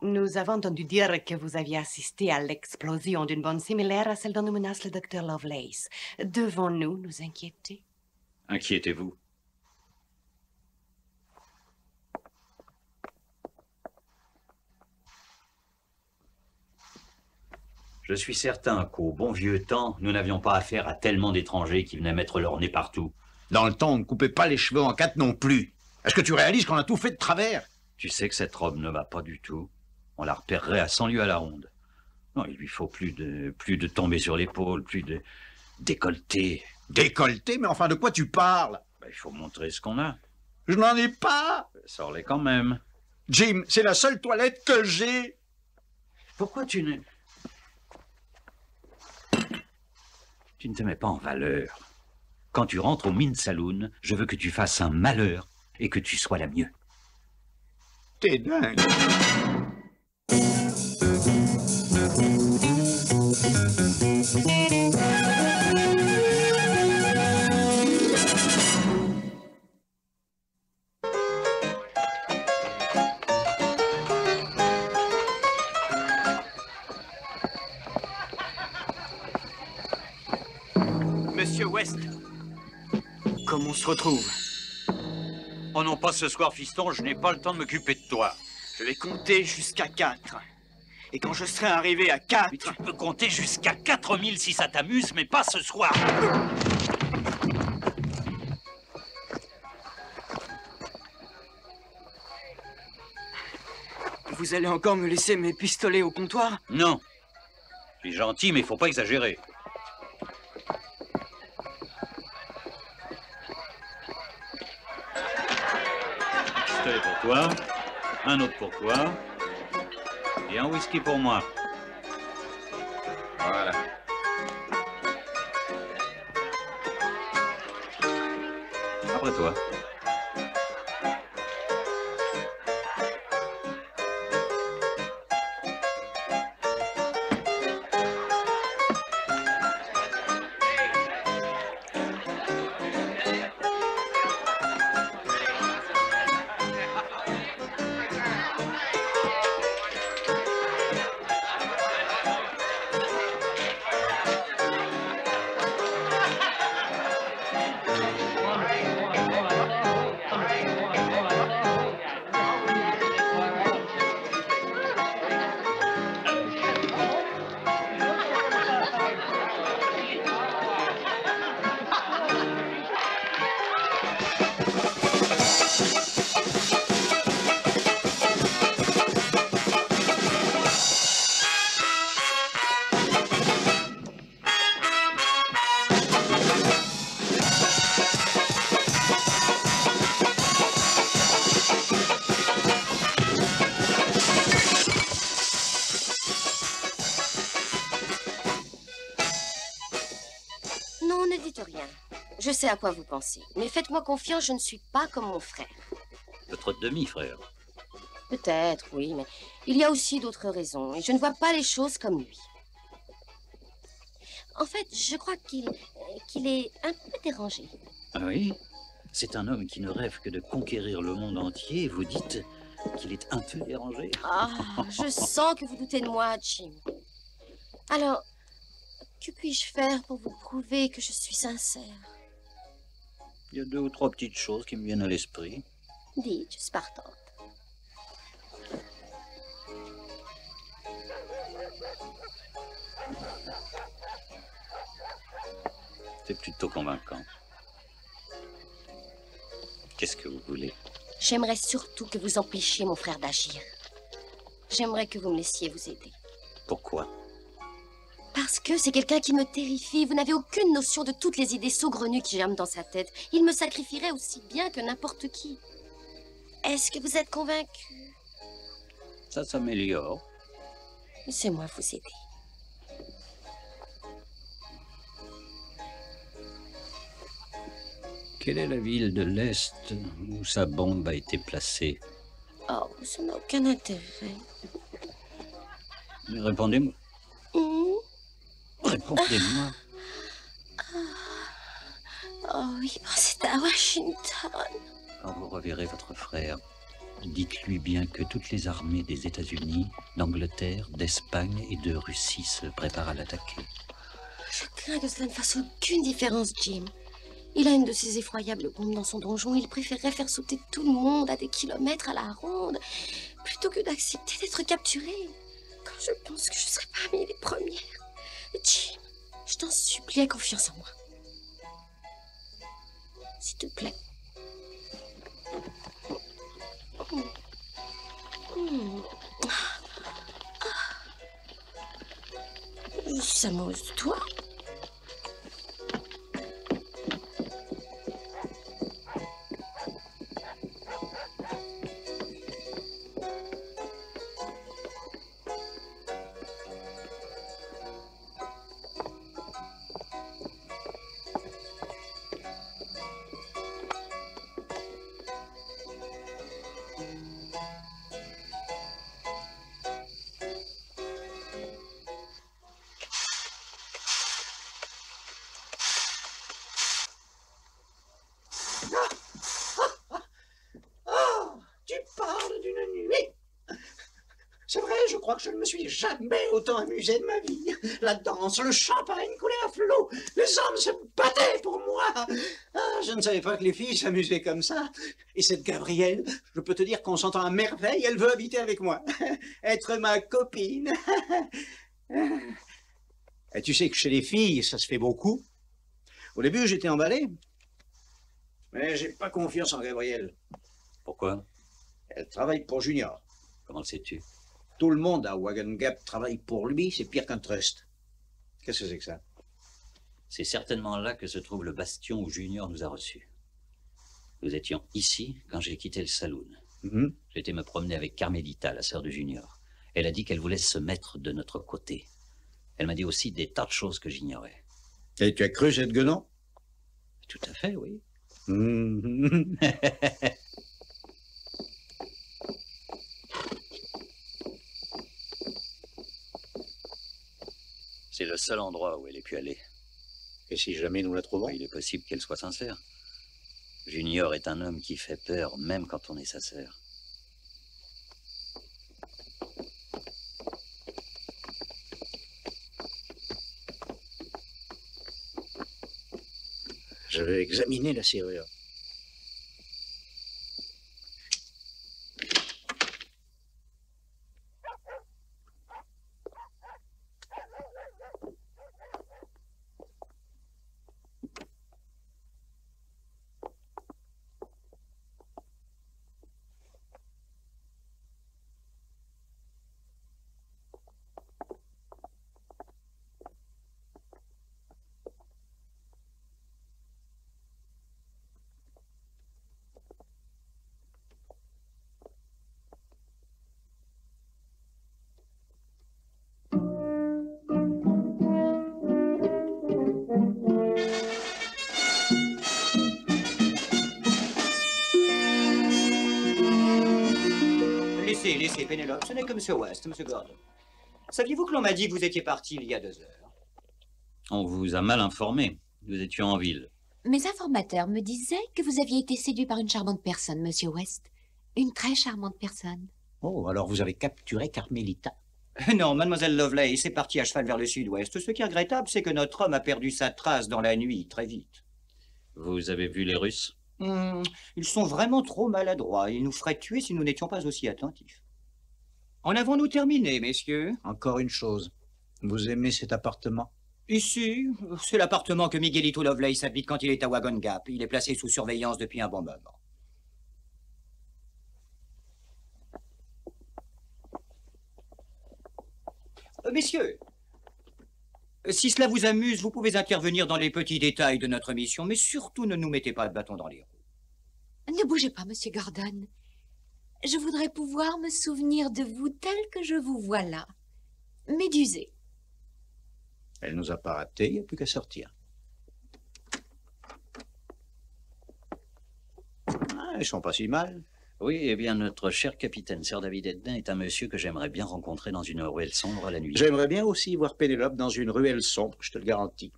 Nous avons entendu dire que vous aviez assisté à l'explosion d'une bombe similaire à celle dont nous menace le Dr. Lovelace. Devons-nous nous inquiéter? Inquiétez-vous. Je suis certain qu'au bon vieux temps, nous n'avions pas affaire à tellement d'étrangers qui venaient mettre leur nez partout. Dans le temps, on ne coupait pas les cheveux en quatre non plus. Est-ce que tu réalises qu'on a tout fait de travers? Tu sais que cette robe ne va pas du tout. On la repérerait à 100 lieues à la ronde. Non, il lui faut plus de tomber sur l'épaule, plus de décolleté. Décolleté? Mais enfin, de quoi tu parles? Ben, il faut montrer ce qu'on a. Je n'en ai pas! Sors-les quand même. Jim, c'est la seule toilette que j'ai! Pourquoi tu ne te mets pas en valeur? Quand tu rentres au Mint Saloon, je veux que tu fasses un malheur et que tu sois la mieux. T'es dingue! Monsieur West, comment on se retrouve? Oh non, pas ce soir, fiston, je n'ai pas le temps de m'occuper de toi. Je vais compter jusqu'à 4. Et quand je serai arrivé à 4... Mais tu peux compter jusqu'à 4000 si ça t'amuse, mais pas ce soir. Vous allez encore me laisser mes pistolets au comptoir? Non. Je suis gentil, mais il faut pas exagérer. Un pistolet pour toi, un autre pour toi, et un whisky pour moi. Voilà. Après toi. Non, ne dites rien. Je sais à quoi vous pensez. Mais faites-moi confiance, je ne suis pas comme mon frère. Votre demi-frère. Peut-être, oui, mais il y a aussi d'autres raisons. Et je ne vois pas les choses comme lui. En fait, je crois qu'il est un peu dérangé. Ah oui? C'est un homme qui ne rêve que de conquérir le monde entier. Vous dites qu'il est un peu dérangé? Ah, je sens que vous doutez de moi, Jim. Alors, que puis-je faire pour vous prouver que je suis sincère? Il y a 2 ou 3 petites choses qui me viennent à l'esprit. Dites, je suis partante. C'est plutôt convaincant. Qu'est-ce que vous voulez? J'aimerais surtout que vous empêchiez mon frère d'agir. J'aimerais que vous me laissiez vous aider. Pourquoi? Parce que c'est quelqu'un qui me terrifie. Vous n'avez aucune notion de toutes les idées saugrenues qui germent dans sa tête. Il me sacrifierait aussi bien que n'importe qui. Est-ce que vous êtes convaincu? Ça s'améliore. Laissez-moi vous aider. Quelle est la ville de l'Est où sa bombe a été placée? Oh, ça n'a aucun intérêt. Mais répondez-moi. Répondez-moi. Oh oui, c'est à Washington. Quand vous reverrez votre frère, dites-lui bien que toutes les armées des États-Unis, d'Angleterre, d'Espagne et de Russie se préparent à l'attaquer. Je crains que cela ne fasse aucune différence, Jim. Il a une de ces effroyables bombes dans son donjon. Il préférerait faire sauter tout le monde à des kilomètres à la ronde, plutôt que d'accepter d'être capturé. Quand je pense que je serai parmi les premières. Jim, je t'en supplie, aie confiance en moi. S'il te plaît. Je suis amoureuse de toi. Je ne me suis jamais autant amusé de ma vie. La danse, le champagne coulait à flot. Les hommes se battaient pour moi. Ah, je ne savais pas que les filles s'amusaient comme ça. Et cette Gabrielle, je peux te dire qu'on s'entend à merveille. Elle veut habiter avec moi. Être ma copine. Et tu sais que chez les filles, ça se fait beaucoup. Au début, j'étais emballé. Mais j'ai pas confiance en Gabrielle. Pourquoi? Elle travaille pour Junior. Comment le sais-tu? Tout le monde à Wagon Gap travaille pour lui, c'est pire qu'un trust. Qu'est-ce que c'est que ça? C'est certainement là que se trouve le bastion où Junior nous a reçus. Nous étions ici quand j'ai quitté le saloon. J'étais me promener avec Carmelita, la sœur de Junior. Elle a dit qu'elle voulait se mettre de notre côté. Elle m'a dit aussi des tas de choses que j'ignorais. Et tu as cru cette guenon? Tout à fait, oui. C'est le seul endroit où elle ait pu aller. Et si jamais nous la trouvons? Il est possible qu'elle soit sincère. Junior est un homme qui fait peur, même quand on est sa sœur. Je vais examiner la serrure. Laissez, Pénélope, ce n'est que M. West, M. Gordon. Saviez-vous que l'on m'a dit que vous étiez parti il y a 2 heures? On vous a mal informé. Nous étions en ville. Mes informateurs me disaient que vous aviez été séduit par une charmante personne, Monsieur West. Une très charmante personne. Oh, alors vous avez capturé Carmelita? Non, mademoiselle Lovelace est partie à cheval vers le sud-ouest. Ce qui est regrettable, c'est que notre homme a perdu sa trace dans la nuit, très vite. Vous avez vu les Russes? Ils sont vraiment trop maladroits. Ils nous feraient tuer si nous n'étions pas aussi attentifs. En avons-nous terminé, messieurs? Encore une chose. Vous aimez cet appartement? Ici, c'est l'appartement que Miguelito Lovelace habite quand il est à Wagon Gap. Il est placé sous surveillance depuis un bon moment. Messieurs, si cela vous amuse, vous pouvez intervenir dans les petits détails de notre mission, mais surtout ne nous mettez pas le bâton dans les roues. Ne bougez pas, Monsieur Gordon. Je voudrais pouvoir me souvenir de vous tel que je vous vois là, médusé. Elle nous a pas ratés, il n'y a plus qu'à sortir. Ah, ils sont pas si mal. Oui, eh bien, notre cher capitaine Sir David Edna est un monsieur que j'aimerais bien rencontrer dans une ruelle sombre la nuit. J'aimerais bien aussi voir Pénélope dans une ruelle sombre, je te le garantis.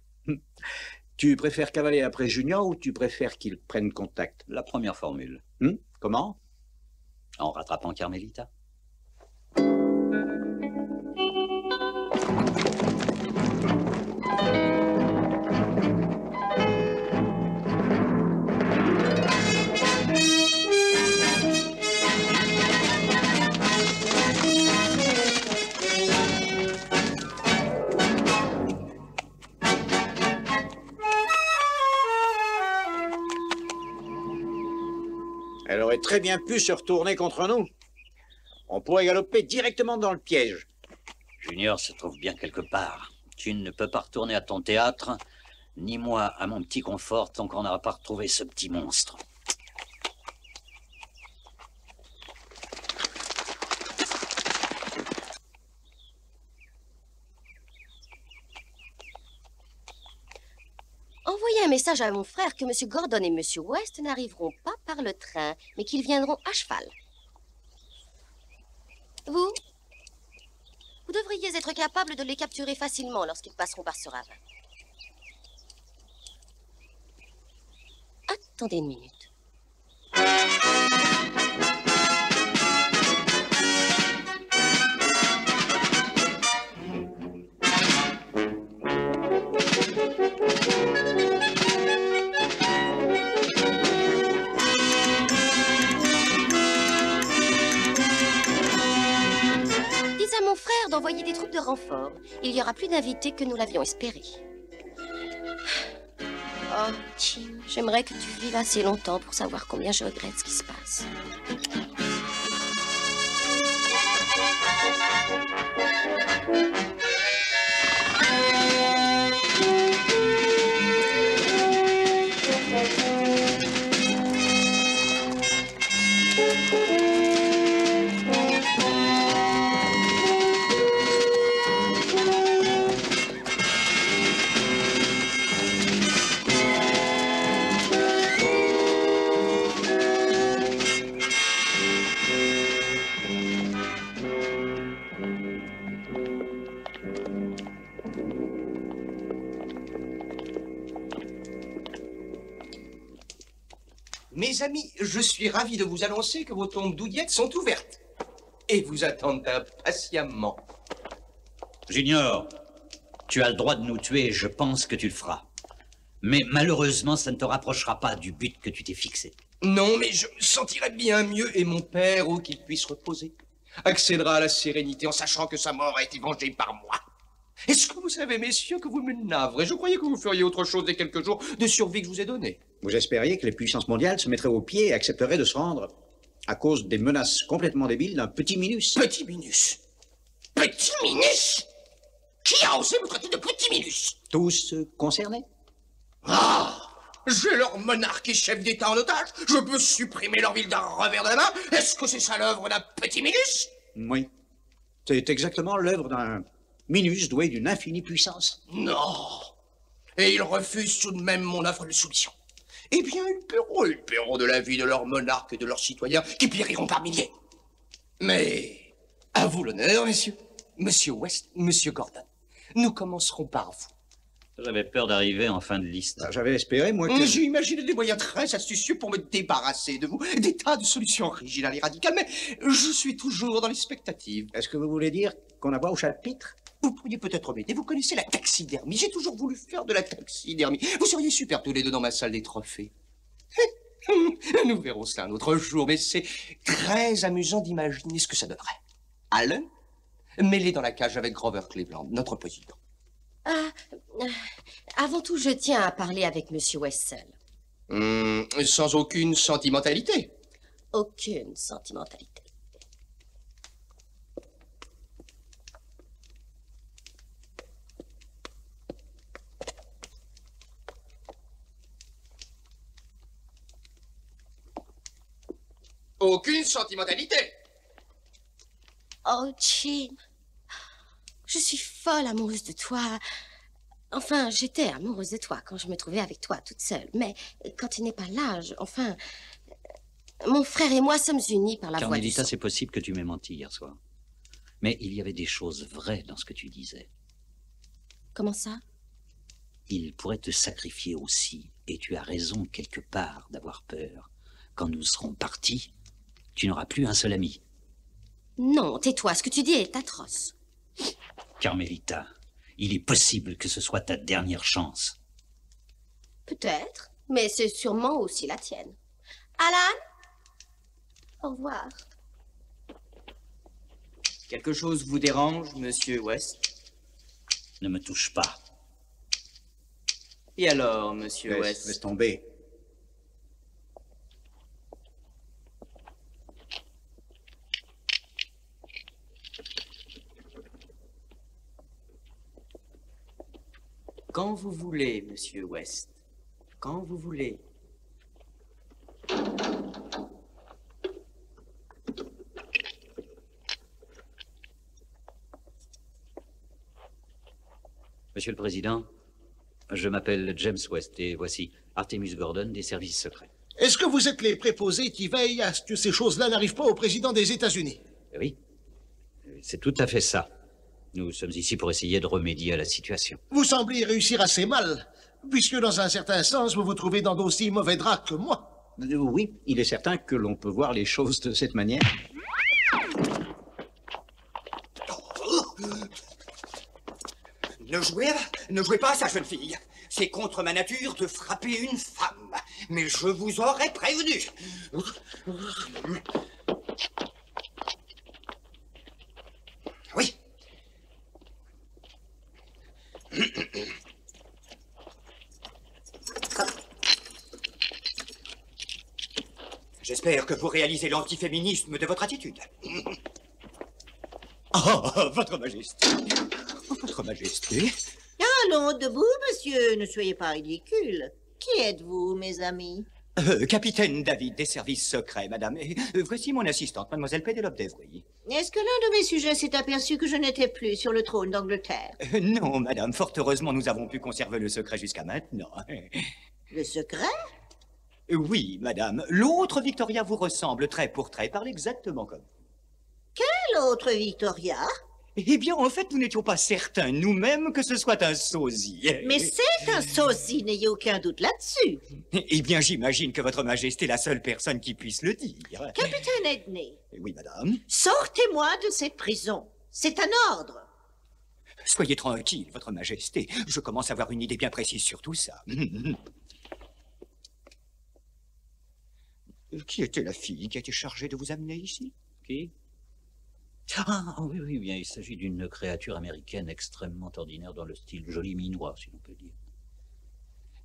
Tu préfères cavaler après Junior ou tu préfères qu'il prenne contact? La première formule. Comment? En rattrapant Carmelita. Elle aurait très bien pu se retourner contre nous. On pourrait galoper directement dans le piège. Junior se trouve bien quelque part. Tu ne peux pas retourner à ton théâtre, ni moi à mon petit confort, tant qu'on n'aura pas retrouvé ce petit monstre. Envoyez un message à mon frère que M. Gordon et M. West n'arriveront pas par le train, mais qu'ils viendront à cheval. Vous devriez être capable de les capturer facilement lorsqu'ils passeront par ce ravin. Attendez une minute. Mon frère d'envoyer des troupes de renfort. Il y aura plus d'invités que nous l'avions espéré. Oh, Jim, j'aimerais que tu vives assez longtemps pour savoir combien je regrette ce qui se passe. Mes amis, je suis ravi de vous annoncer que vos tombes d'ouillettes sont ouvertes et vous attendent impatiemment. Junior, tu as le droit de nous tuer et je pense que tu le feras. Mais malheureusement, ça ne te rapprochera pas du but que tu t'es fixé. Non, mais je me sentirais bien mieux et mon père, où qu'il puisse reposer, accédera à la sérénité en sachant que sa mort a été vengée par moi. Est-ce que vous savez, messieurs, que vous me navrez? Je croyais que vous feriez autre chose des quelques jours de survie que je vous ai donnés. Vous espériez que les puissances mondiales se mettraient au pied et accepteraient de se rendre à cause des menaces complètement débiles d'un petit Minus? Petit Minus? Petit Minus? Qui a osé me traiter de petit Minus? Tous concernés. Ah! J'ai leur monarque et chef d'État en otage. Je peux supprimer leur ville d'un revers de la main. Est-ce que c'est ça l'œuvre d'un petit Minus? Oui. C'est exactement l'œuvre d'un Minus doué d'une infinie puissance. Non. Et ils refusent tout de même mon offre de soumission. Eh bien, ils paieront de la vie de leurs monarques et de leurs citoyens qui périront par milliers. Mais, à vous l'honneur, messieurs. Monsieur West, Monsieur Gordon, nous commencerons par vous. J'avais peur d'arriver en fin de liste. J'avais espéré, moi, que... J'ai imaginé des moyens très astucieux pour me débarrasser de vous. Des tas de solutions originales et radicales, mais je suis toujours dans l'expectative. Est-ce que vous voulez dire qu'on a voix au chapitre? Vous pourriez peut-être m'aider. Vous connaissez la taxidermie. J'ai toujours voulu faire de la taxidermie. Vous seriez super tous les deux dans ma salle des trophées. Nous verrons cela un autre jour, mais c'est très amusant d'imaginer ce que ça donnerait. Allen, mêlé dans la cage avec Grover Cleveland, notre président. Avant tout, je tiens à parler avec Monsieur Wessel. Sans aucune sentimentalité. Aucune sentimentalité. Aucune sentimentalité. Oh, Jim. Je suis folle amoureuse de toi. Enfin, j'étais amoureuse de toi quand je me trouvais avec toi toute seule. Mais quand tu n'es pas là, enfin... Mon frère et moi sommes unis par la voix du Carmelita, sang. c'est possible que tu m'aies menti hier soir. Mais il y avait des choses vraies dans ce que tu disais. Comment ça? Il pourrait te sacrifier aussi, et tu as raison quelque part d'avoir peur. Quand nous serons partis, tu n'auras plus un seul ami. Non, tais-toi, ce que tu dis est atroce. Carmelita, il est possible que ce soit ta dernière chance. Peut-être, mais c'est sûrement aussi la tienne. Alan? Au revoir. Quelque chose vous dérange, monsieur West? Ne me touche pas. Et alors, monsieur West? Laisse tomber. Quand vous voulez, monsieur West. Quand vous voulez. Monsieur le Président, je m'appelle James West et voici Artemus Gordon des services secrets. Est-ce que vous êtes les préposés qui veillent à ce que ces choses-là n'arrivent pas au président des États-Unis? Oui, c'est tout à fait ça. Nous sommes ici pour essayer de remédier à la situation. Vous semblez réussir assez mal, puisque dans un certain sens, vous vous trouvez dans d'aussi mauvais draps que moi. Oui, il est certain que l'on peut voir les choses de cette manière. Ne jouez pas à ça, jeune fille. C'est contre ma nature de frapper une femme. Mais je vous aurais prévenu. Oui. J'espère que vous réalisez l'antiféminisme de votre attitude. Oh, Votre Majesté. Votre Majesté. Allons, debout, monsieur, ne soyez pas ridicule. Qui êtes-vous, mes amis? Capitaine David des services secrets, madame. Et voici mon assistante, mademoiselle Pénélope d'Evry. Est-ce que l'un de mes sujets s'est aperçu que je n'étais plus sur le trône d'Angleterre? Non, madame, fort heureusement, nous avons pu conserver le secret jusqu'à maintenant. Le secret? Oui, madame. L'autre Victoria vous ressemble trait pour trait, parle exactement comme vous. Quelle autre Victoria? Eh bien, en fait, nous n'étions pas certains nous-mêmes que ce soit un sosie. Mais c'est un sosie, n'ayez aucun doute là-dessus. Eh bien, j'imagine que votre Majesté est la seule personne qui puisse le dire. Capitaine Edney. Oui, madame. Sortez-moi de cette prison. C'est un ordre. Soyez tranquille, votre Majesté. Je commence à avoir une idée bien précise sur tout ça. Qui était la fille qui a été chargée de vous amener ici? Qui? Ah, oui, oui, bien, il s'agit d'une créature américaine extrêmement ordinaire dans le style joli minois, si l'on peut dire.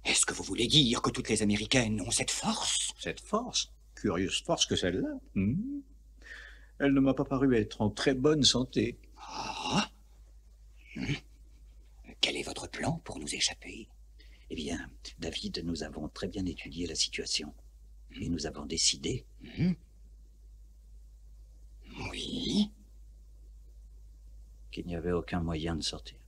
Est-ce que vous voulez dire que toutes les Américaines ont cette force? Cette force? Curieuse force que celle-là. Elle ne m'a pas paru être en très bonne santé. Ah. Quel est votre plan pour nous échapper? Eh bien, David, nous avons très bien étudié la situation. Et nous avons décidé... Oui. Qu'il n'y avait aucun moyen de sortir.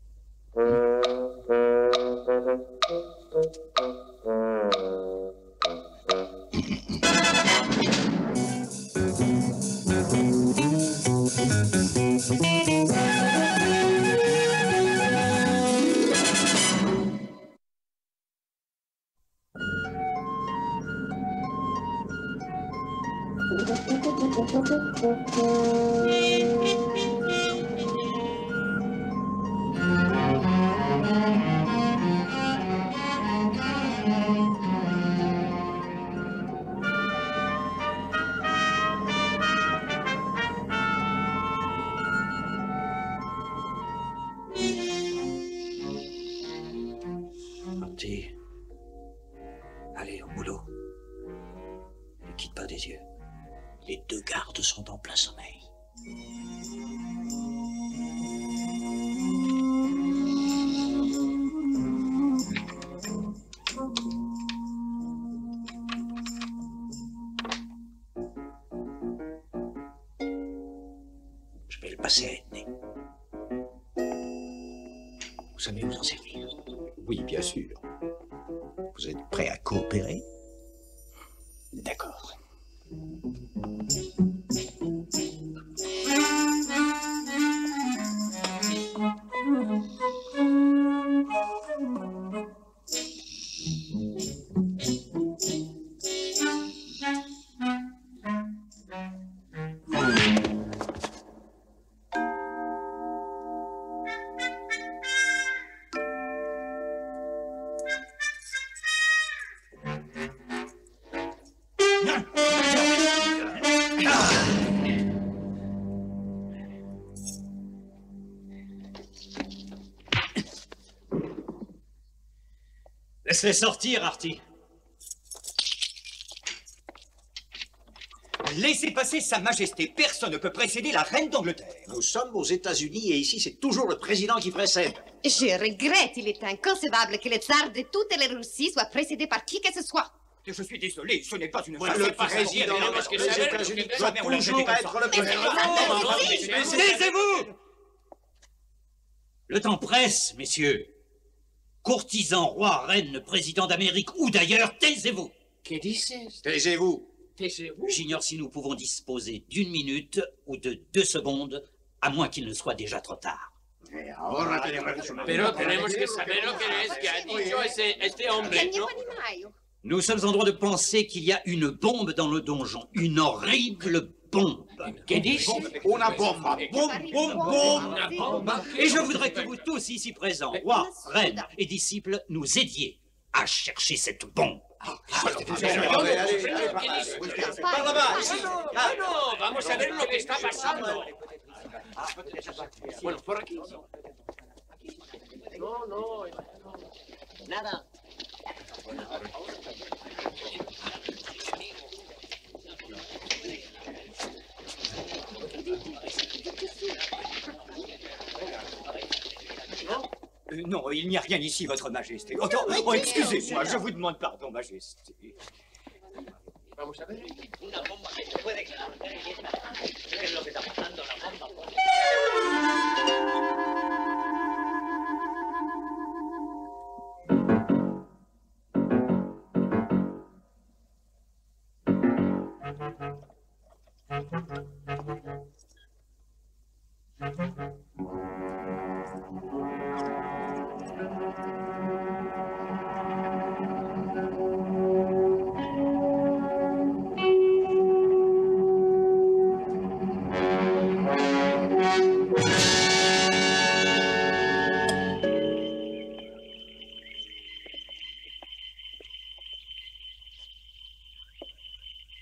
plein sommeil. Je vais le passer à Edney. Vous savez vous en servir? Oui, bien sûr. Vous êtes prêt à coopérer? D'accord. Laisse-les sortir, Artie. Laissez passer Sa Majesté. Personne ne peut précéder la reine d'Angleterre. Nous sommes aux États-Unis et ici, c'est toujours le président qui précède. Je regrette, il est inconcevable que le tsar de toute la Russie soit précédé par qui que ce soit. Je suis désolé, ce n'est pas une Voilà, le président des États-Unis doit toujours être le président. Taisez-vous! Le temps presse, messieurs. Courtisans, rois, reines, présidents d'Amérique ou d'ailleurs, taisez-vous. ¿Qué dices? Taisez-vous. Taisez-vous. J'ignore si nous pouvons disposer d'1 minute ou de 2 secondes, à moins qu'il ne soit déjà trop tard. Pero tenemos que saber lo que es que ha dicho este hombre, ¿no? Nous sommes en droit de penser qu'il y a une bombe dans le donjon. Une horrible bombe. ¿Qué dices? Una bomba. Una bomba. Et je voudrais que vous tous ici présents, rois, reines et disciples, nous aidiez à chercher cette bombe. No, vamos a ver lo que está pasando. Bueno, por aquí. No. Nada. Non, il n'y a rien ici, Votre Majesté. Oh, excusez-moi, je vous demande pardon, Majesté. Vamos a ver. Una bomba que se puede quedar. ¿Qué es lo que está pasando? La bomba.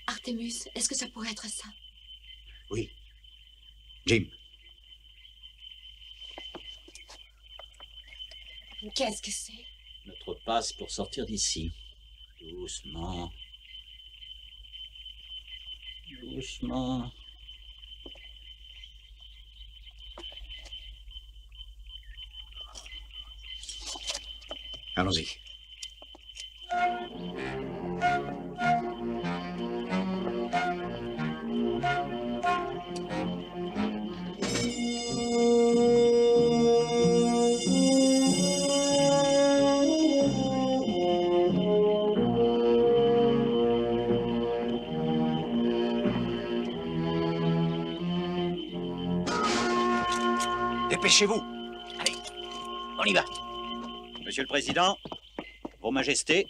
Artemus, est-ce que ça pourrait être ça? Oui. Jim. Qu'est-ce que c'est? Notre passe pour sortir d'ici. Doucement. Doucement. Allons-y. Dépêchez-vous. Allez, on y va. Monsieur le Président, Vos Majestés,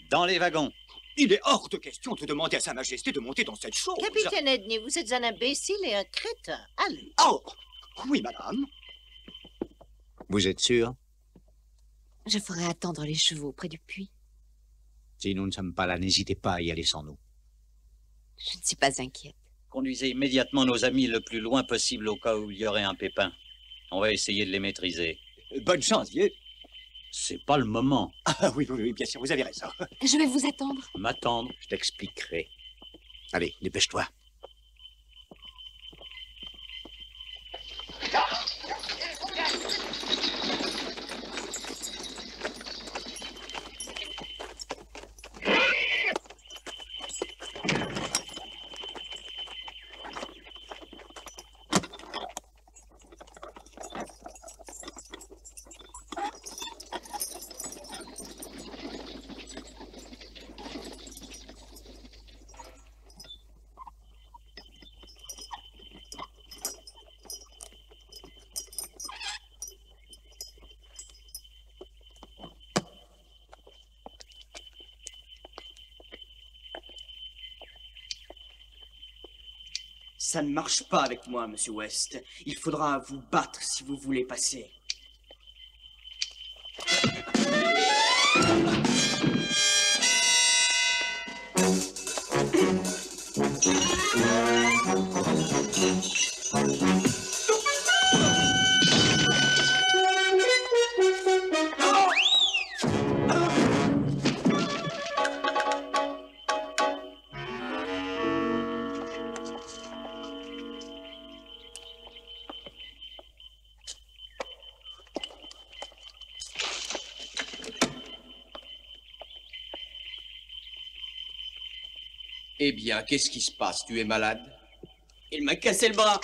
dans les wagons. Il est hors de question de demander à Sa Majesté de monter dans cette chose. Capitaine Edney, vous êtes un imbécile et un crétin. Allez. Oh, oui, madame. Vous êtes sûr? Je ferai attendre les chevaux près du puits. Si nous ne sommes pas là, n'hésitez pas à y aller sans nous. Je ne suis pas inquiète. Conduisez immédiatement nos amis le plus loin possible au cas où il y aurait un pépin. On va essayer de les maîtriser. Bonne chance, vieux. C'est pas le moment. Ah oui, bien sûr, vous avez raison. Je vais vous attendre. M'attendre. Je t'expliquerai. Allez, dépêche-toi. Ça ne marche pas avec moi, Monsieur West. Il faudra vous battre si vous voulez passer. Eh bien, qu'est-ce qui se passe? Tu es malade? Il m'a cassé le bras.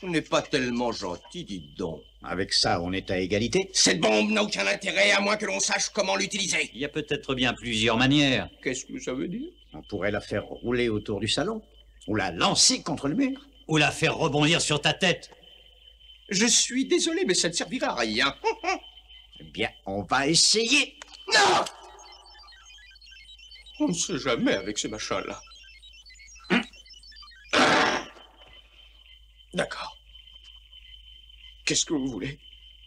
On n'est pas tellement gentil, dites donc. Avec ça, on est à égalité. Cette bombe n'a aucun intérêt, à moins que l'on sache comment l'utiliser. Il y a peut-être bien plusieurs manières. Qu'est-ce que ça veut dire? On pourrait la faire rouler autour du salon, ou la lancer contre le mur. Ou la faire rebondir sur ta tête. Je suis désolé, mais ça ne servira à rien. Eh bien, on va essayer. Non! On ne sait jamais avec ces machins-là. D'accord. Qu'est-ce que vous voulez?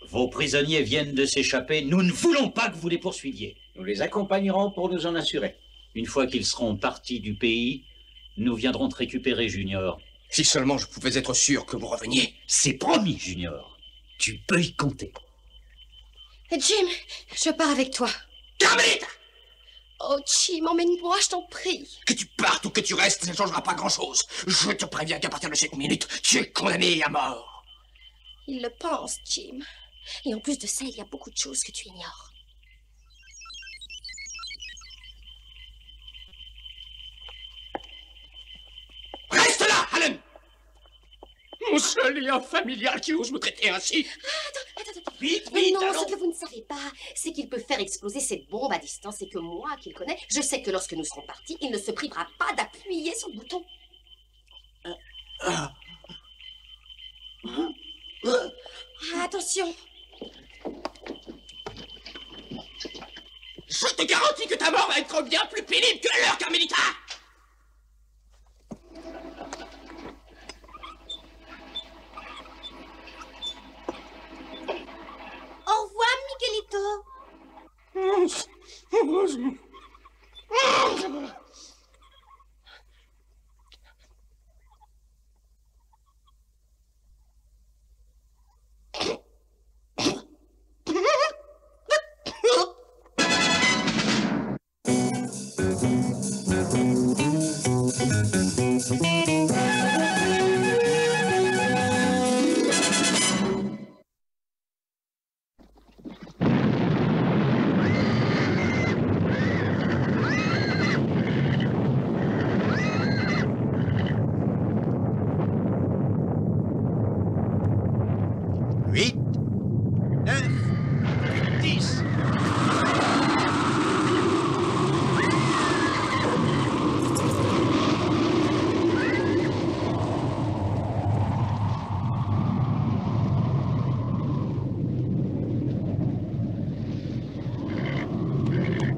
Vos prisonniers viennent de s'échapper. Nous ne voulons pas que vous les poursuiviez. Nous les accompagnerons pour nous en assurer. Une fois qu'ils seront partis du pays, nous viendrons te récupérer, Junior. Si seulement je pouvais être sûr que vous reveniez. C'est promis, Junior. Tu peux y compter. Jim, je pars avec toi. Carmelita! Oh, Jim, emmène-moi, je t'en prie. Que tu partes ou que tu restes, ça ne changera pas grand-chose. Je te préviens qu'à partir de cette minute, tu es condamné à mort. Il le pense, Jim. Et en plus de ça, il y a beaucoup de choses que tu ignores. Reste là, Allen! Mon seul lien familial qui ose me traiter ainsi. Attends. Vite, Non, allons. ce que vous ne savez pas, c'est qu'il peut faire exploser cette bombe à distance et que moi, qui le connais, je sais que lorsque nous serons partis, il ne se privera pas d'appuyer sur le bouton. Attention. Je te garantis que ta mort va être bien plus pénible que la leur, Carmelita! Au revoir, Miguelito.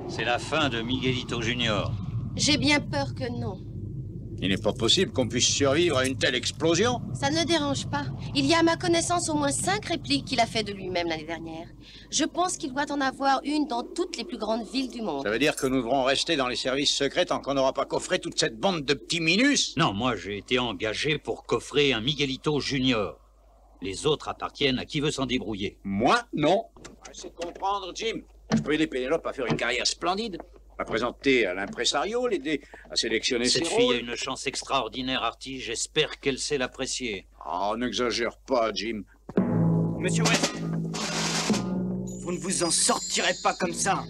C'est la fin de Miguelito Junior. J'ai bien peur que non. Il n'est pas possible qu'on puisse survivre à une telle explosion. Ça ne dérange pas. Il y a à ma connaissance au moins 5 répliques qu'il a fait de lui-même l'année dernière. Je pense qu'il doit en avoir une dans toutes les plus grandes villes du monde. Ça veut dire que nous devrons rester dans les services secrets tant qu'on n'aura pas coffré toute cette bande de petits minus? Non, moi j'ai été engagé pour coffrer un Miguelito Junior. Les autres appartiennent à qui veut s'en débrouiller. Moi, non. Essaie de comprendre, Jim. Je peux aider Pénélope à faire une carrière splendide, à présenter à l'impresario, l'aider à sélectionner ses Cette rôles. fille a une chance extraordinaire, Artie. J'espère qu'elle sait l'apprécier. Oh, n'exagère pas, Jim. Monsieur West, vous ne vous en sortirez pas comme ça.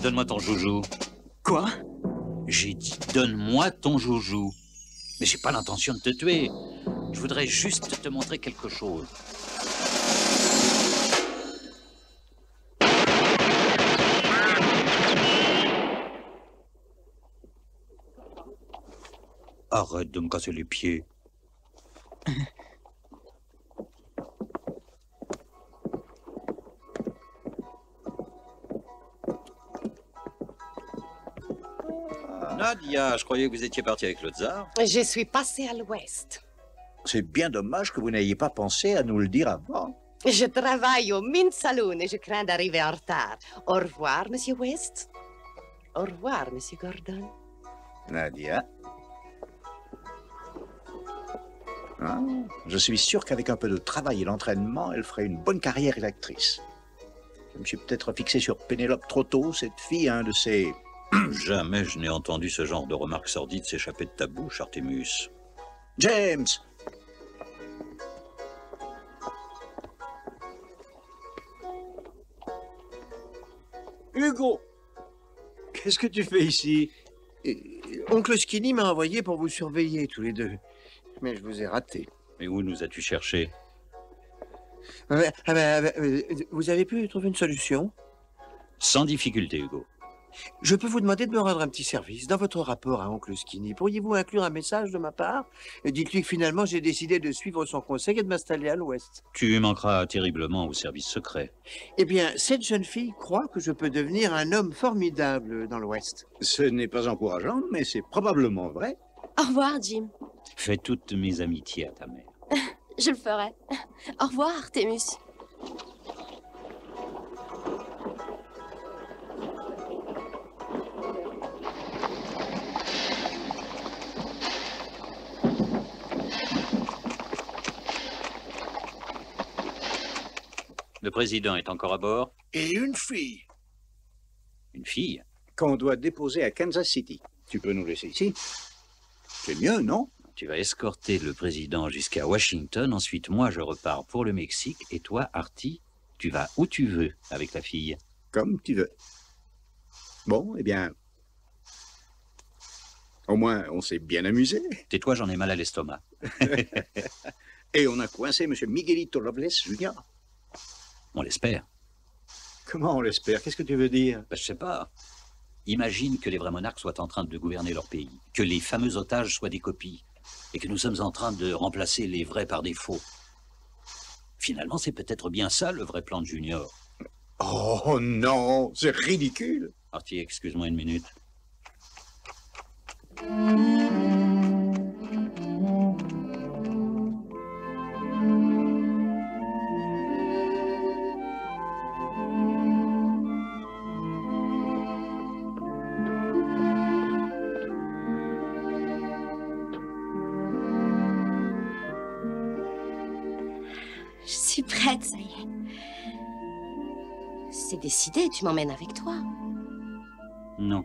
Donne-moi ton joujou. Quoi? J'ai dit donne-moi ton joujou. Mais j'ai pas l'intention de te tuer. Je voudrais juste te montrer quelque chose. Arrête de me casser les pieds. Nadia, je croyais que vous étiez parti avec le tsar. Je suis passée à l'ouest. C'est bien dommage que vous n'ayez pas pensé à nous le dire avant. Je travaille au Mint Saloon et je crains d'arriver en retard. Au revoir, Monsieur West. Au revoir, Monsieur Gordon. Nadia. Ah, je suis sûr qu'avec un peu de travail et d'entraînement, elle ferait une bonne carrière d'actrice. Je me suis peut-être fixé sur Pénélope trop tôt, cette fille, un de ces... Jamais je n'ai entendu ce genre de remarques sordides s'échapper de ta bouche, Artemus. James! Hugo! Qu'est-ce que tu fais ici? Oncle Skinny m'a envoyé pour vous surveiller tous les deux. Mais je vous ai raté. Mais où nous as-tu cherché? Vous avez pu trouver une solution? Sans difficulté, Hugo. Je peux vous demander de me rendre un petit service. Dans votre rapport à Oncle Skinny, pourriez-vous inclure un message de ma part? Dites-lui que finalement j'ai décidé de suivre son conseil et de m'installer à l'ouest. Tu manqueras terriblement au service secret. Eh bien, cette jeune fille croit que je peux devenir un homme formidable dans l'ouest. Ce n'est pas encourageant, mais c'est probablement vrai. Au revoir, Jim. Fais toutes mes amitiés à ta mère. Je le ferai. Au revoir, Artemus. Le président est encore à bord? Et une fille. Une fille? Qu'on doit déposer à Kansas City. Tu peux nous laisser ici? C'est mieux, non? Tu vas escorter le président jusqu'à Washington, ensuite moi je repars pour le Mexique, et toi, Artie, tu vas où tu veux avec la fille. Comme tu veux. Bon, eh bien... Au moins, on s'est bien amusé. Tais-toi, j'en ai mal à l'estomac. Et on a coincé M. Miguelito Loveless Jr. On l'espère. Comment on l'espère? Qu'est-ce que tu veux dire? Je sais pas. Imagine que les vrais monarques soient en train de gouverner leur pays, que les fameux otages soient des copies, et que nous sommes en train de remplacer les vrais par des faux. Finalement, c'est peut-être bien ça le vrai plan de Junior. Oh non, c'est ridicule. Artie, excuse-moi une minute. Je suis prête, ça y est. C'est décidé, tu m'emmènes avec toi. Non,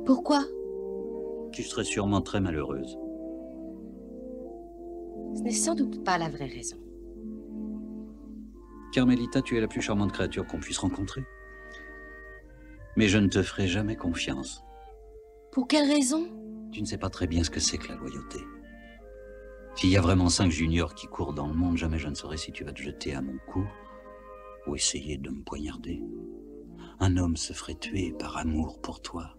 Pourquoi? tu serais sûrement très malheureuse. Ce n'est sans doute pas la vraie raison. Carmelita, tu es la plus charmante créature qu'on puisse rencontrer. Mais je ne te ferai jamais confiance. Pour quelle raison? Tu ne sais pas très bien ce que c'est que la loyauté. S'il y a vraiment 5 juniors qui courent dans le monde, jamais je ne saurais si tu vas te jeter à mon cou ou essayer de me poignarder. Un homme se ferait tuer par amour pour toi.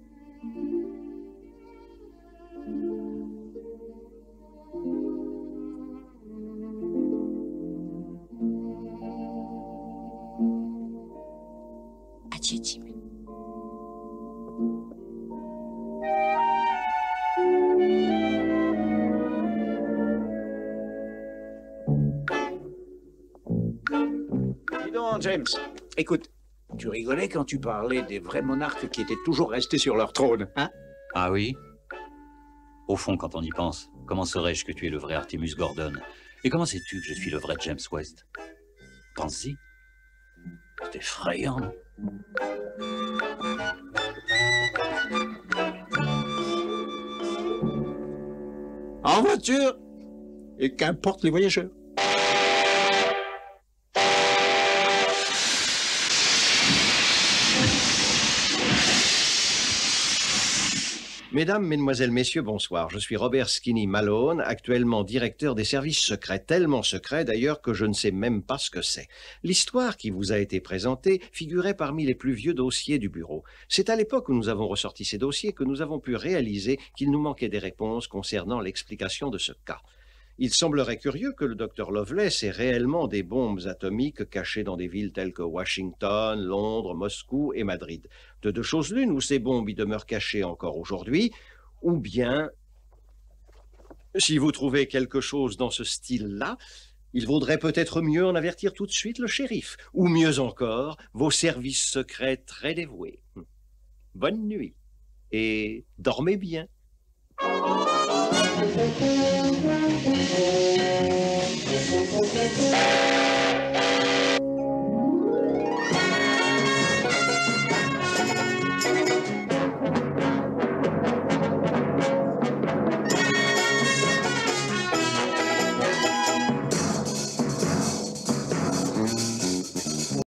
Adieu, Jim. Dis donc, James, écoute, tu rigolais quand tu parlais des vrais monarques qui étaient toujours restés sur leur trône, hein? Ah oui? Au fond, quand on y pense, comment saurais-je que tu es le vrai Artemus Gordon? Et comment sais-tu que je suis le vrai James West? Pense-y. C'est effrayant. En voiture, et qu'importe les voyageurs. Mesdames, Mesdemoiselles, Messieurs, bonsoir. Je suis Robert Skinny Malone, actuellement directeur des services secrets, tellement secrets d'ailleurs que je ne sais même pas ce que c'est. L'histoire qui vous a été présentée figurait parmi les plus vieux dossiers du bureau. C'est à l'époque où nous avons ressorti ces dossiers que nous avons pu réaliser qu'il nous manquait des réponses concernant l'explication de ce cas. Il semblerait curieux que le docteur Lovelace ait réellement des bombes atomiques cachées dans des villes telles que Washington, Londres, Moscou et Madrid. De deux choses l'une, ou ces bombes y demeurent cachées encore aujourd'hui, ou bien, si vous trouvez quelque chose dans ce style-là, il vaudrait peut-être mieux en avertir tout de suite le shérif, ou mieux encore, vos services secrets très dévoués. Bonne nuit, et dormez bien. Thank you.